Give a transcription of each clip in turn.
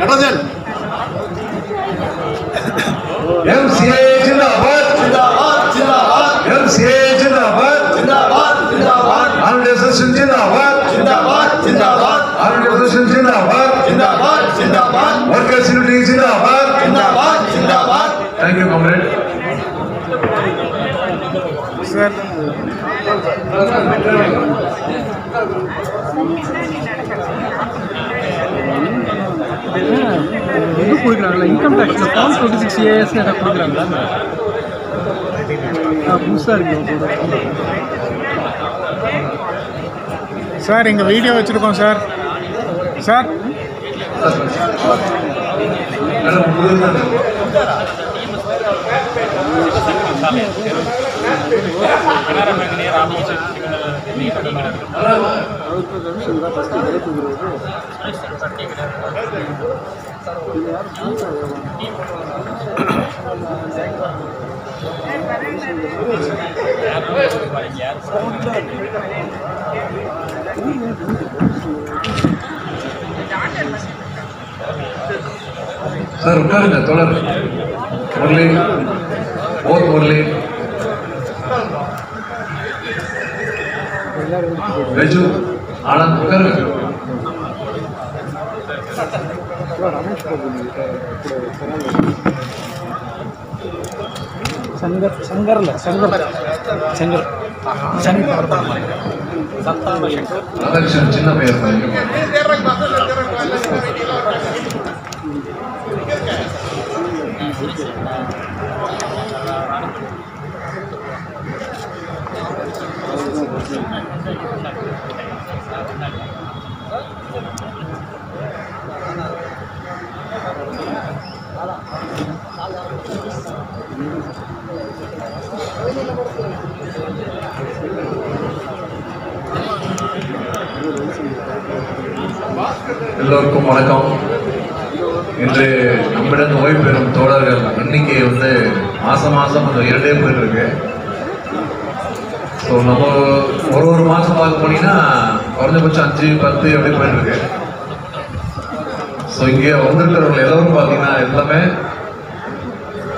நடந்தல் MCA जिंदाबाद जिंदाबाद जिंदाबाद MCA जिंदाबाद जिंदाबाद जिंदाबाद आर्म्ड एसोसिएशन जिंदाबाद जिंदाबाद जिंदाबाद आर्म्ड एसोसिएशन जिंदाबाद जिंदाबाद जिंदाबाद वर्कर्स यूनिटी जिंदाबाद जिंदाबाद जिंदाबाद थैंक यू कॉमरेड सर இது கொடுக்குறாங்களா இன்கம் டேக்ஸில் ஃபார்ம் 26 ஏஎஸ்னு எதாவது கொடுக்குறாங்களா புதுசாக இருக்கு சார் எங்கள் வீடியோ வச்சுருக்கோம் சார் சார் सर उठाएंगे तोलर मुरली बहुत मुरली बेजू आनंद उठाएंगे संगर संगर संगर संगर संगर अध्यक्ष चिन्ह पेर எல்லோருக்கும் வணக்கம். இன்று நம்மிடம் ஓய்வு பெறும் தோழர்கள் எண்ணிக்கை வந்து மாதம் அந்த 2 போயிட்டு இருக்கு. ஸோ நம்ம ஒரு மாதம் பார்க்க போனீங்கன்னா குறைஞ்சபட்சம் 5-10 அப்படி போயிட்டு இருக்கு. ஸோ இங்கே வந்திருக்கிறவங்க எல்லோரும் பார்த்தீங்கன்னா எல்லாமே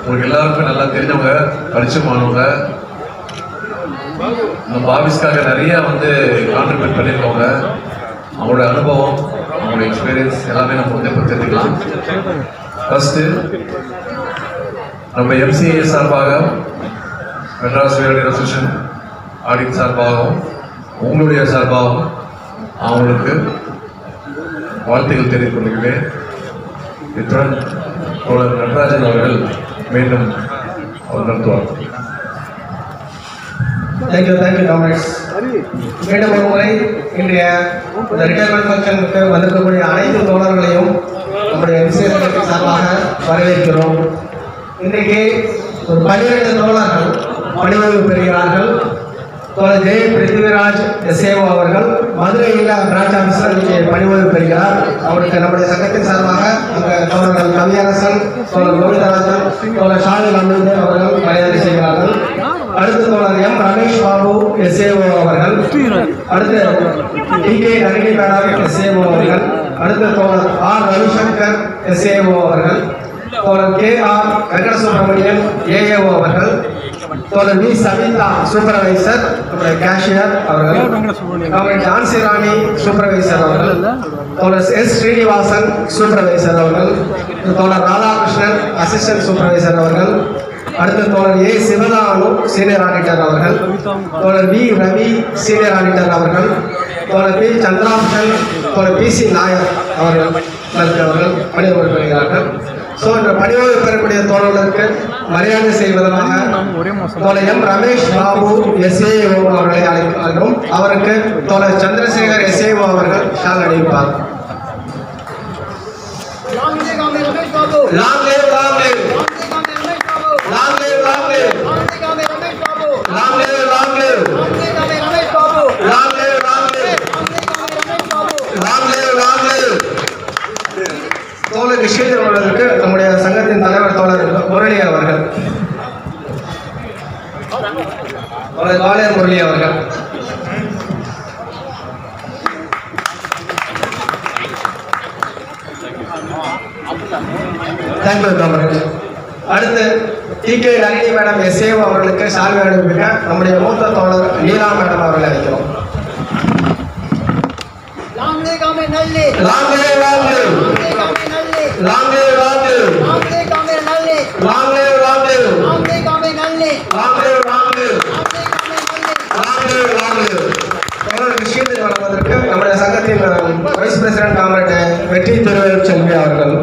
உங்களுக்கு எல்லாருக்கும் நல்லா தெரிஞ்சவங்க, பரிச்சயமானவங்க, நம்ம ஆஃபீஸ்க்காக நிறைய வந்து கான்ட்ரிபியூட் பண்ணியிருக்கவங்க. அவங்களோட அனுபவம், அவங்களோட எக்ஸ்பீரியன்ஸ் எல்லாமே நம்ம வந்து இப்போ தெரிஞ்சுக்கலாம். ஃபர்ஸ்ட்டு நம்ம MCA சார்பாக, மெட்ராஸ் வேலைவாய்ப்பு அசோசியேஷன் ஆடிட் சார்பாகவும் உங்களுடைய சார்பாகவும் அவங்களுக்கு வாழ்த்துக்கள் தெரிவித்துக் கொள்கிறேன். இத்துடன் தோழர் நடராஜன் அவர்கள் மீண்டும் அவர் நடத்துவார். Thank you comrades. மீண்டும் ஒரு முறை இன்றைய இந்த ரிட்டையர்மெண்ட் ஃபங்க்ஷனுக்கு வந்திருக்கக்கூடிய அனைத்து தோழர்களையும் நம்முடைய MCA சார்பாக வரவேற்கிறோம். இன்றைக்கு ஒரு 12 தோழர்கள் பணிவகுப்பு பெறுகிறார்கள். தோழர் ஜெய பிருத்திவிராஜ் SAO அவர்கள் மதுரையில் பிரான்ச் ஆஃபீஸர் இங்கே பணிவகுப்பு பெறுகிறார். அவருக்கு நம்முடைய சங்கத்தின் சார்பாக அங்கே தோழர்கள் கவியரசன், தோழர் கோவிந்தராஜன், தோழர் ஷாலில் அமிர்து அவர்கள் மரியாதை செய்கிறார்கள். அடுத்த தோழர் M ரமேஷ் பாபு SAO அவர்கள், அடுத்து DK நளினி மேடம் SAO அவர்கள், அடுத்த தோழர் R ரவிசங்கர் SAO அவர்கள், தோழர் KR வெங்கட சுப்பிரமணியன் AAO அவர்கள், தோழர் V சவிதா சூப்பர்வைசர் நம்முடைய கேஷியர் அவர்கள், கவர்மெண்ட் ஜான்சி ராணி சூப்பர்வைசர் அவர்கள், தோழர் S ஸ்ரீனிவாசன் சூப்பர்வைசர் அவர்கள், தோழர் ராதாகிருஷ்ணன் அசிஸ்டன்ட் சூப்பர்வைசர் அவர்கள், அடுத்த தோழர் A சிவதானு சீனியர் ஆடிட்டர் அவர்கள், தோழர் V ரவி சீனியர் ஆடிட்டர் அவர்கள், தோழர் P சந்திராபன், தோழர் PC நாயர் அவர்கள் பணிவகுப்பு பெறுகிறார்கள். ஸோ இந்த பணிவகுப்பு பெறக்கூடிய தோழர்களுக்கு மரியாதை செய்வதற்காக தோழர் M ரமேஷ் பாபு SAO அவர்களை அழைக்கிறோம். அவருக்கு தோழர் சந்திரசேகர் SAO அவர்கள் ஷால் அணிவிப்பார். Long live long live long live long live long live long live long live long live long live long live தோழர் விஷயத்தில் அவர்களுக்கு நம்முடைய சங்கத்தின் தலைவர் தோழர் முரளி அவர்கள், தோழர் வாலியர் முரளி அவர்கள். தேங்க்யூ காமராஜ். அடுத்து டிகே நளினி மேடம் எஸ்ஏஓ அவர்களுக்கு சால்வை அனுப்பிக்க நம்முடைய மூத்த தோழர் நீலா மேடம் அவர்களை அழைக்கிறோம். Long live Government Nalli. Long live, long live. Long live Government Nalli. Long live, long live. Long live Government Nalli. Long live, long live. Long live Government Nalli. Long live, long live. தோழருக்கு shield வழங்குவதற்கு நம்முடைய சங்கத்தின் vice president comrade வெற்றி திருவேல் செல்வி அவர்கள்.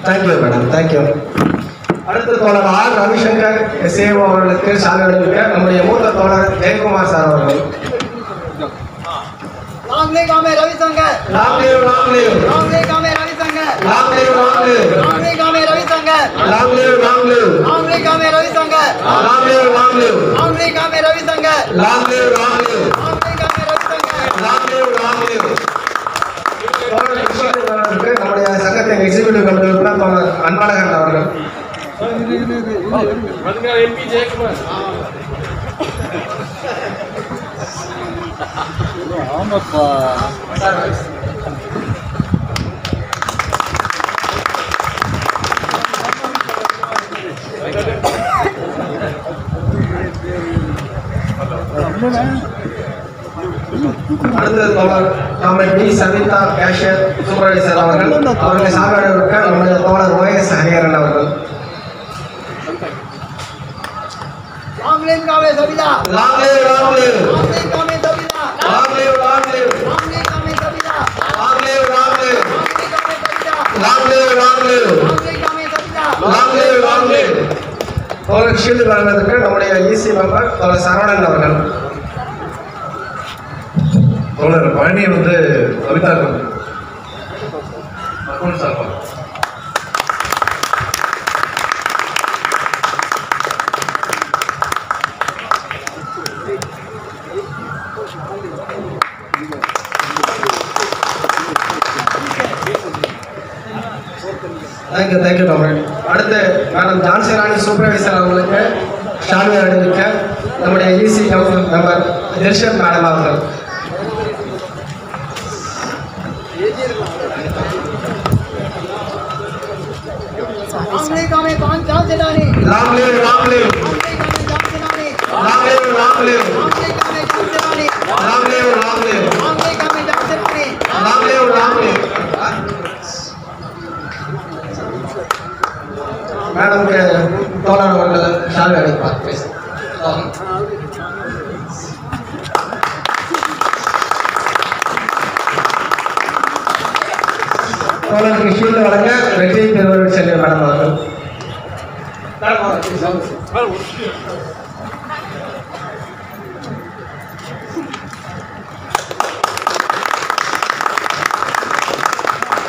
Thank you madam, thank you. அடுத்த தோழர் R Ravishankar SAO அவர்களுக்கு சால்வை அணிவிக்க நம்முடைய மூத்த தோழர் ஜெயக்குமார் சார் அவர்கள். Long live Government Ravi Shankar. Long live, long live. Long live Government Ravi Shankar. Long live, long live. Long live Government Ravi Shankar. Long live, long live. Long live Government Ravi Shankar. Long live, long live. Long live Government Ravi Shankar. Long live, long live. Long live Government Ravi Shankar. Long live, long live. நம்முடைய சங்கத்தின் executive committee உறுப்பினர் தோழர் அன்பழகன் அவர்கள். அடுத்த தோழர் காமெட் B Savitha cashier supervisor அவர்களை சால்வை நம்முடைய தோழர் OS ஹரிஹரன் அவர்கள். Long live Government Sabila. Long live, long live. Long live Government Sabila. Long live, long live. Long live Government Sabila. Long live, long live. Long live Government Sabila. Long live, long live. Long live Government Sabila. Long live, long live. தோழர் shield வழங்குவதற்கு நம்முடைய EC member தோழர் சரவணன் அவர்கள். தோழர் பழனி வந்து Kavitha account சார்பா thank you, thank you comrade. அடுத்து madam Jhansi Rani supervisor அவர்களுக்கு சால்வை அணிவிக்க நம்முடைய EC மெம்பர் திர்ஷன் மேடம் அவர்கள். Long live Government Johnson Rani. Long live, long live. Long live Government Johnson Rani. Long live, long live. Long live Government Johnson Rani. Long live, long live. Long live Government Johnson Rani. Long live, long live. மேடம்க்கு தோழர் அவர்கள் சால்வை அளிப்பார். தோழருக்கு shield வழங்க வெற்றி பெறுவர் செல்வி madam அவர்கள்.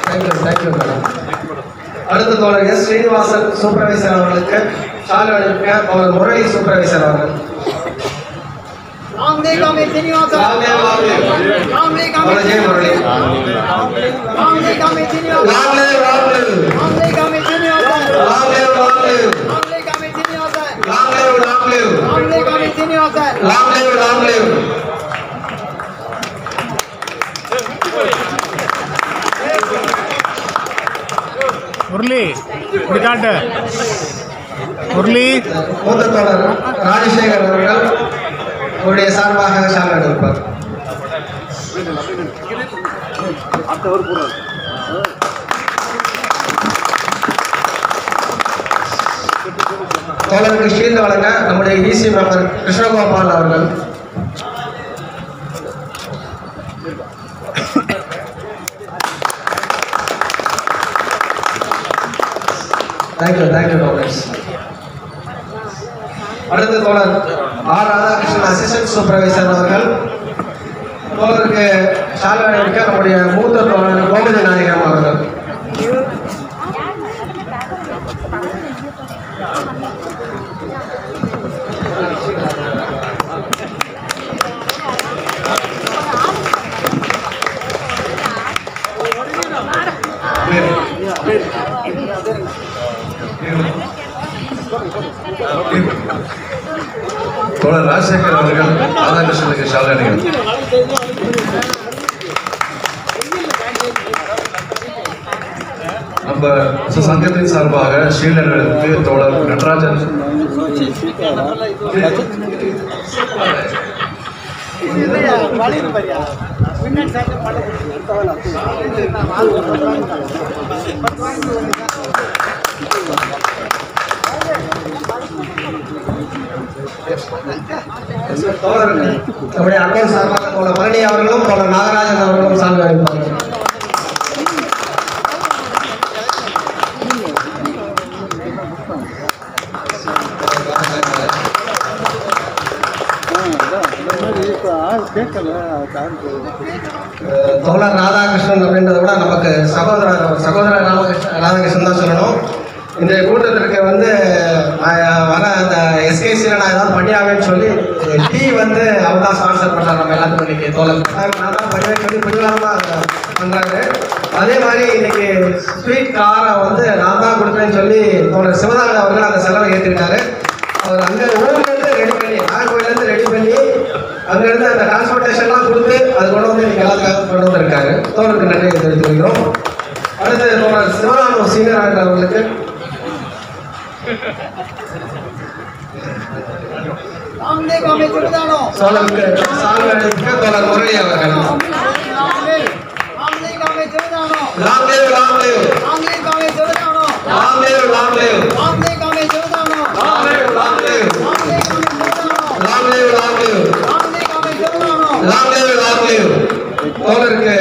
Thank you, thank you madam. அடுத்த தோழர் எஸ் ஸ்ரீனிவாசன் சூப்பர்வைசர் அவர்களுக்கு சால்வை அளிக்க தோழர் முரளி சூப்பர்வைசர் அவர்கள். Long live Government Srinivasa. Long live, long live. Long live தோழர் ஜெய Murali. Long live Government Srinivasa. Long live, long live. Long live Government Srinivasa. Long live, long live. Long live Government Srinivasa. Long live, long live. Long live Government Srinivasa. Long live, long live. Murali இப்படி காட்டு. முரளி மூத்த தோழர் ராஜசேகர் அவர்கள் அவருடைய சார்பாக சால்வை அளிப்பார். தோழருக்கு shield வழங்க நம்முடைய EC மெம்பர் கிருஷ்ணகோபால் அவர்கள். Thank you, thank you doctors. அடுத்த தோழர் ஆர் ராதாகிருஷ்ணன் அசிஸ்டன்ட் சூப்பர்வைசர் அவர்கள் தோழருக்கு சால்வை அணிவிக்க நம்முடைய மூத்த தோழர் கோமதி நாயகம் அவர்கள். தோழர் ராஜசேகர் அவர்கள் ராதாகிருஷ்ணனுக்கு ஷால் அணிகள். நம்ம சங்கத்தின் சார்பாக ஷீல்டர்களுக்கு தோழர் நடராஜன் நம்முடைய அண்ணன் சார்பாக தோழர் பழனி அவர்களும் தோழர் நாகராஜன் அவர்களும் சால்வை அளிப்பார்கள். தோழர் ராதாகிருஷ்ணன் அப்படின்றத விட நமக்கு சகோதரர் ராதாகிருஷ்ணன் தான் சொல்லணும். இந்த கூட்டத்திற்கு வந்து வர அந்த எஸ்கேசியில் நான் ஏதாவது பண்ணியாவேன்னு சொல்லி டீ வந்து அவர் தான் ஸ்பான்சர் பண்ணுறாரு. நம்ம எல்லாத்துக்கும் இன்னைக்கு தோழர் நான் தான் பண்ணுவேன்னு சொல்லி பிடிவாரமாக பண்ணுறாரு. அதே மாதிரி இன்னைக்கு ஸ்வீட் காரை வந்து நான் தான் கொடுப்பேன்னு சொல்லி தோழர் சிவதானந்த அவர்கள் அந்த செலவை ஏற்றிருக்காரு. அவர் அங்கே ஊர்லேருந்து ரெடி பண்ணி நாகர்கோயிலேருந்து ரெடி பண்ணி அங்கேருந்து அந்த டிரான்ஸ்போர்ட்டேஷன்லாம் கொடுத்து அது கொண்டு வந்து இன்னைக்கு எல்லாத்துக்காக கொண்டு வந்திருக்காரு. தோழருக்கு நன்றி தெரிவித்து வைக்கிறோம். அடுத்து தோழர் சிவராமன் சீனியர் ஆகிற அவர்களுக்கு சோழருக்கு சால்வை அளிக்க தோழர் முரளி அவர்கள். Long live long live long live long live long live long live long live. தோழருக்கு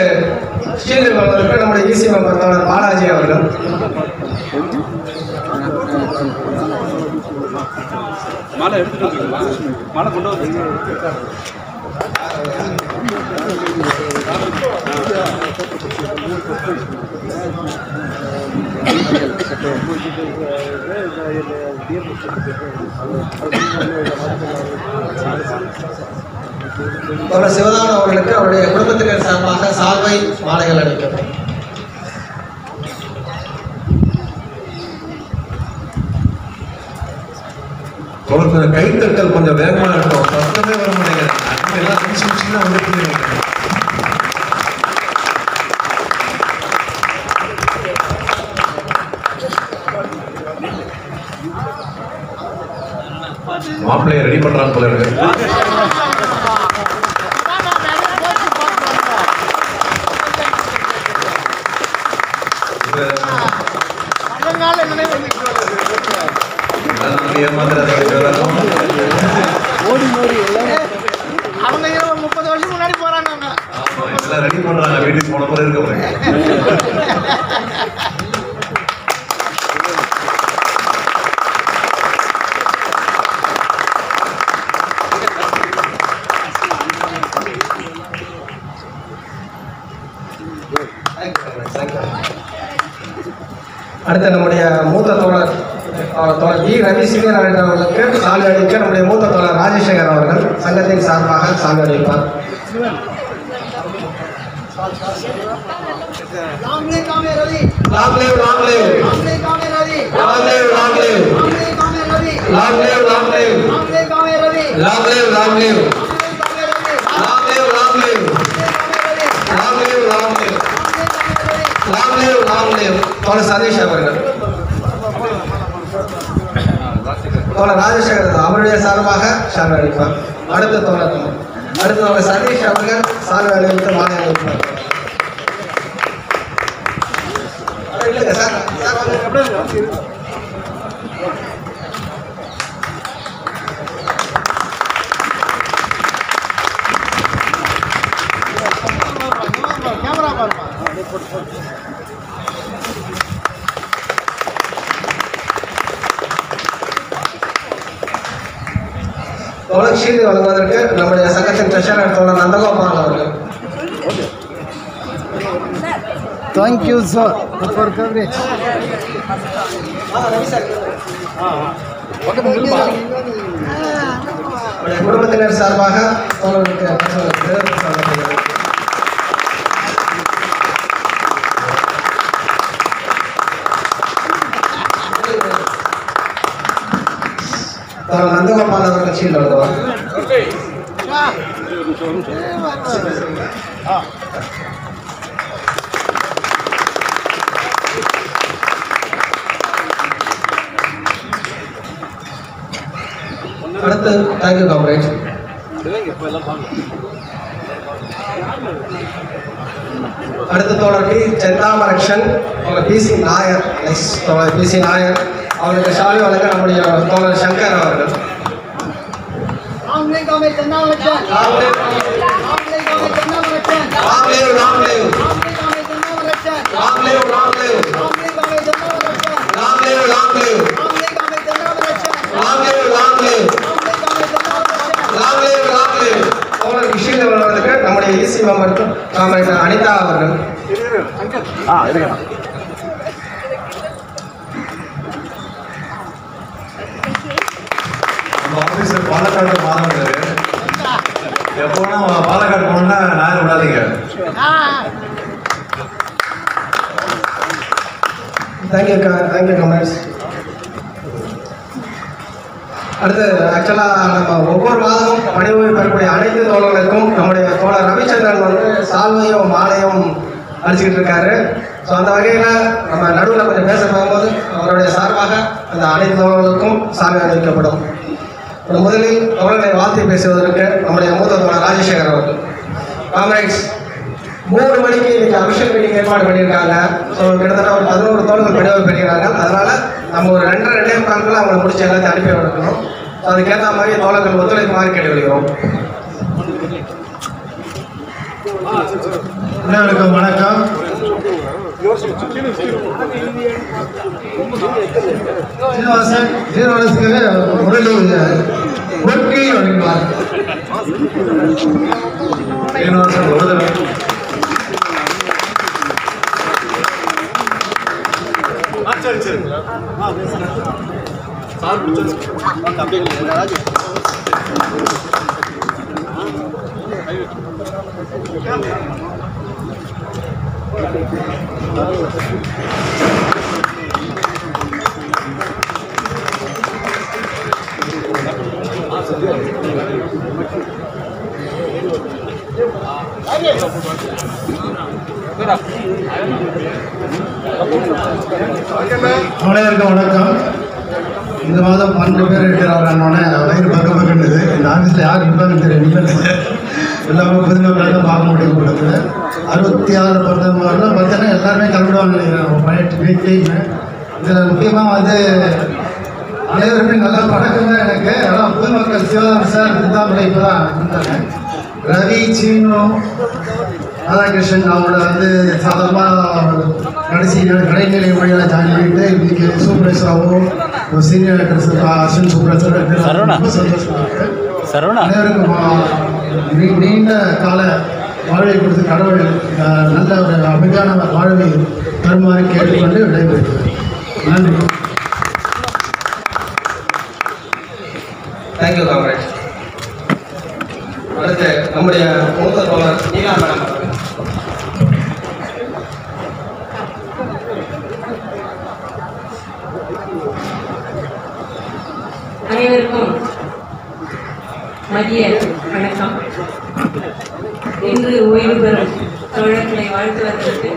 ஷீல்டு வழங்குவதற்கு நம்முடைய ஈசி மெம்பர் தோழர் பாலாஜி அவர்கள். மாலை எடுத்துட்டு வந்துருக்கீங்களா? மாலை கொண்டு வந்து தோழர் சிவதானன் அவர்களுக்கு அவருடைய குடும்பத்தினர் சார்பாக சால்வை மாலைகள் அளிக்கப்படும். கொஞ்சம் கைத்தட்டல் கொஞ்சம் வேகமா இருக்கும். சத்தமே வர மாட்டேங்கிறது. எல்லாம் சின்ன வந்து மாப்பிள்ளைய ரெடி பண்றாங்க போல இருக்கு. அவங்க 30 வருஷம் முன்னாடி போறாங்க. ரெடி பண்றாங்க. வீட்டுக்கு போன போல இருக்க போறேன். அடுத்த நம்முடைய மூத்த தோழர் வி ரவி சீனியர் அவர்களுக்கு சால்வை அளிக்க நம்முடைய மூத்த தோழர் ராஜசேகர் அவர்கள் சங்கத்தின் சார்பாக சால்வை அளிப்பார். Long live Ravi. Long live long live Long live Ravi. Long live long live Long live Ravi. Long live long live Long live Ravi. Long live long live long live long live. தோழர் சதீஷ் அவர்கள். தோழர் ராஜசேகர் அவருடைய சார்பாக சால்வை அளிப்பார். அடுத்த தோழர் சதீஷ் அவர்கள் சால்வை அளித்து மாலை அளிப்பார். இல்லைங்க சார் கேமரா பாருப்பா. தோழர் ஷீல்டு வழங்குவதற்கு நம்முடைய சங்கத்தின் ட்ரெஷரர் தோழர் நந்தகோபால் அவர்கள். Thank you, sir, for coverage. குடும்பத்தினர் சார்பாக தோழருக்கு வழங்கப்படுகிறது. தோழர் நந்தகோபால் அவர்கள் ஷீல்டு வழங்குவார். அடுத்து தேங்க்யூ காம்ரேட். அடுத்த தோழர் பி செந்தாமரக்ஷன், அவங்க பிசி நாயர், தோழர் பிசி நாயர் அவர்களுக்கு ஷாலி வழங்க நம்முடைய தோழர் சங்கர் அவர்கள். தோழர் விஷயம் வளர்வதற்கு நம்முடைய இசி மெம்பர் காம்ரேட் அனிதா அவர்கள். நம்ம ஆஃபீஸர் பாலக்காடு மாதவன் எப்போனா பாலக்காடு போனோம்னா நாயர் விடாதீங்க. Thank you comments. அடுத்து ஆக்சுவலாக நம்ம ஒவ்வொரு மாதமும் பணி ஓய்வு பெறக்கூடிய அனைத்து தோழர்களுக்கும் நம்முடைய தோழர் ரவிச்சந்திரன் வந்து சால்வையும் மாலையும் அடிச்சுக்கிட்டு இருக்காரு. ஸோ அந்த வகையில் நம்ம நடுவில் கொஞ்சம் பேச போகும்போது அவருடைய சார்பாக அந்த அனைத்து தோழர்களுக்கும் சால்வை அணிவிக்கப்படும். முதலில் தோழர்களை வாழ்த்து பேசுவதற்கு நம்முடைய மூத்த தோழர் ராஜசேகர் அவர்கள். காம்ரேட்ஸ், 3 மணிக்கு இன்னைக்கு அபிஷேக் மீட்டிங் ஏற்பாடு பண்ணியிருக்காங்க. ஸோ கிட்டத்தட்ட ஒரு 11 தோழர்கள் பணி ஓய்வு பெறுகிறார்கள். அதனால் நம்ம ஒரு 2.5 அவங்களை முடிச்சு எல்லாத்தையும் அனுப்பி வைக்கணும். ஸோ அதுக்கேற்ற மாதிரி தோழர்கள் ஒத்துழைக்குமாறு கேட்டுக்கொள்கிறோம். அனைவருக்கும் வணக்கம். சீனிவாசனுக்கு முதலில் ஒர்க்கை வழங்குவார். சீனிவாசன் விருது அனைவருக்கும் வணக்கம். இந்த மாதம் 12 பேர் இருக்கிறாங்க. வயிறு பக்கப்படுது. இந்த ஆஃபீஸில் யார் இருப்பாங்கன்னு தெரியல. எல்லாமே புதுமையாக பார்க்க முடியும். கொடுத்து 66 பொறுத்தவரைலாம் பார்த்தீங்கன்னா எல்லாருமே கிளம்பிடுவாங்க நினைக்கிறேன். பழைய டீம் இதில் முக்கியமாக வந்து அனைவருமே நல்லா பழக்கம் தான் எனக்கு. ஆனால் பொதுமக்கள் சிவகாமி சார் சிந்தாமலை இப்போ தான் இருந்தாங்க. ரவி, சீனு, ராதாகிருஷ்ணன் அவங்கள வந்து சாதாரணமாக கடைசி கடைநிலை மொழியில் ஜாயின் பண்ணிட்டு இன்னைக்கு சூப்பரேஸ்வராவும் சீனியர் ஆக்டர்ஸ் அஸ்வின் சூப்பரேஸ்வரர் ரொம்ப சந்தோஷமாக இருக்குது. அனைவருக்கும் நீண்ட கால வாழ்வை கொடுத்து கடவுள் நல்ல ஒரு அமைதியான வாழ்வை தருமாறு கேட்டுக்கொண்டு விடைபெறுகிறேன். நன்றி. Thank you comrade. அடுத்து நம்முடைய மூத்த தோழர் நீலா மேடம் அவர்கள். அனைவருக்கும் மதிய வணக்கம். இன்று ஓய்வு பெறும் தோழர்களை வாழ்த்துவதற்கு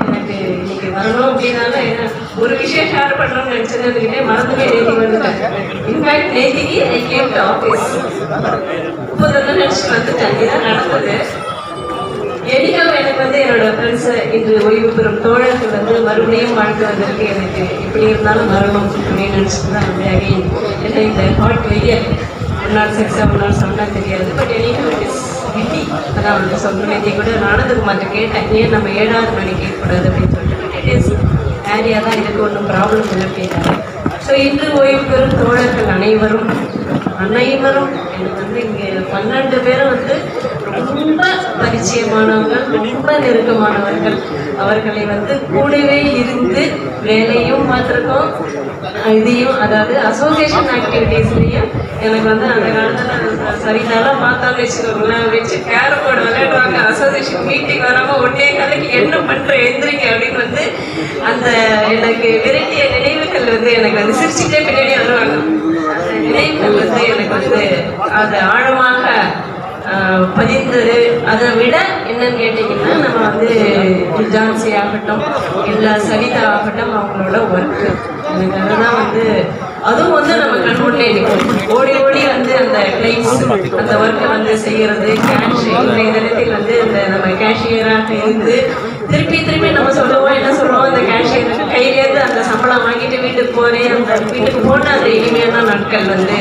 எனக்கு இன்னைக்கு வரணும் அப்படின்னால என்ன ஒரு விஷயம் ஷேர் பண்ணுறோம்னு நினச்சதுக்கிட்டே மறந்துமே நேதி வந்துட்டேன். இன்ஃபேக்ட் நேதிக்கு ஐ கேம் டு ஆஃபீஸ் இப்போதான் நினச்சிட்டு வந்துட்டேன். இதுதான் நடந்தது. எனிக்காக எனக்கு வந்து என்னோட ஃப்ரெண்ட்ஸை இன்று ஓய்வு பெறும் தோழர்கள் வந்து மறுபடியும் வாழ்த்துவதற்கு எனக்கு எப்படி இருந்தாலும் வரணும் அப்படின்னு நினச்சிட்டு தான் வந்து அகைன் ஏன்னா இந்த ஹாட் வெயில் 1 நாள் 6 7 நாள் 7 தெரியாது. பட் எனக்கு இட் இஸ் விட்டி. அதான் வந்து சொன்னதே கூட நானதுக்கு மாற்ற கேட்டேன். ஏன் நம்ம 7வது மணி கேட்கக்கூடாது அப்படின்னு சொல்லிட்டு இட் இஸ் ஏரியா தான் இதுக்கு ஒன்றும் ப்ராப்ளம் இல்லை கேட்டாங்க. ஸோ இன்று ஓய்வு பெறும் தோழர்கள் அனைவரும் எனக்கு வந்து இங்கே 12 பேரும் வந்து ரொம்ப பரிச்சயமானவர்கள், ரொம்ப நெருக்கமானவர்கள். அவர்களை வந்து கூடவே இருந்து வேலையும் பார்த்துருக்கோம். இதையும் அதாவது அசோசியேஷன் ஆக்டிவிட்டீஸ்லையும் எனக்கு வந்து அந்த காலத்தில் சரிதாலாம் பார்த்தாலும் வச்சுக்கோங்களேன் வச்சு கேரம் போர்டு விளையாடுவாங்க. அசோசியேஷன் மீட்டிங் வராமல் 1:15 என்ன பண்ணுற எழுந்திரிக்க அப்படின்னு வந்து அந்த எனக்கு விரட்டிய நினைவுகள் வந்து எனக்கு வந்து சிரிச்சுட்டே பின்னாடி வருவாங்க. நினைவுகள் வந்து எனக்கு வந்து அது ஆழமாக பதிந்தது. அதை விட என்னன்னு கேட்டீங்கன்னா, நம்ம வந்து ஜான்சி ஆகட்டும் இல்லை சவிதா ஆகட்டும், அவங்களோட ஒர்க்கு எனக்கு அதுதான் வந்து அதுவும் வந்து நம்ம கண்முன்னே நிற்கும். ஓடி ஓடி வந்து அந்த கிளைம்ஸ் அந்த ஒர்க்கை வந்து செய்யறது, இன்றைய தினத்தில் வந்து இந்த நம்ம கேஷியராக இருந்து திருப்பி திருப்பி நம்ம சொல்லுவோம், என்ன சொல்லுவோம், அந்த கேஷியர் கையிலேருந்து அந்த சம்பளம் வாங்கிட்டு வீட்டுக்கு போறேன், அந்த வீட்டுக்கு போன அந்த இனிமையான நாட்கள் வந்து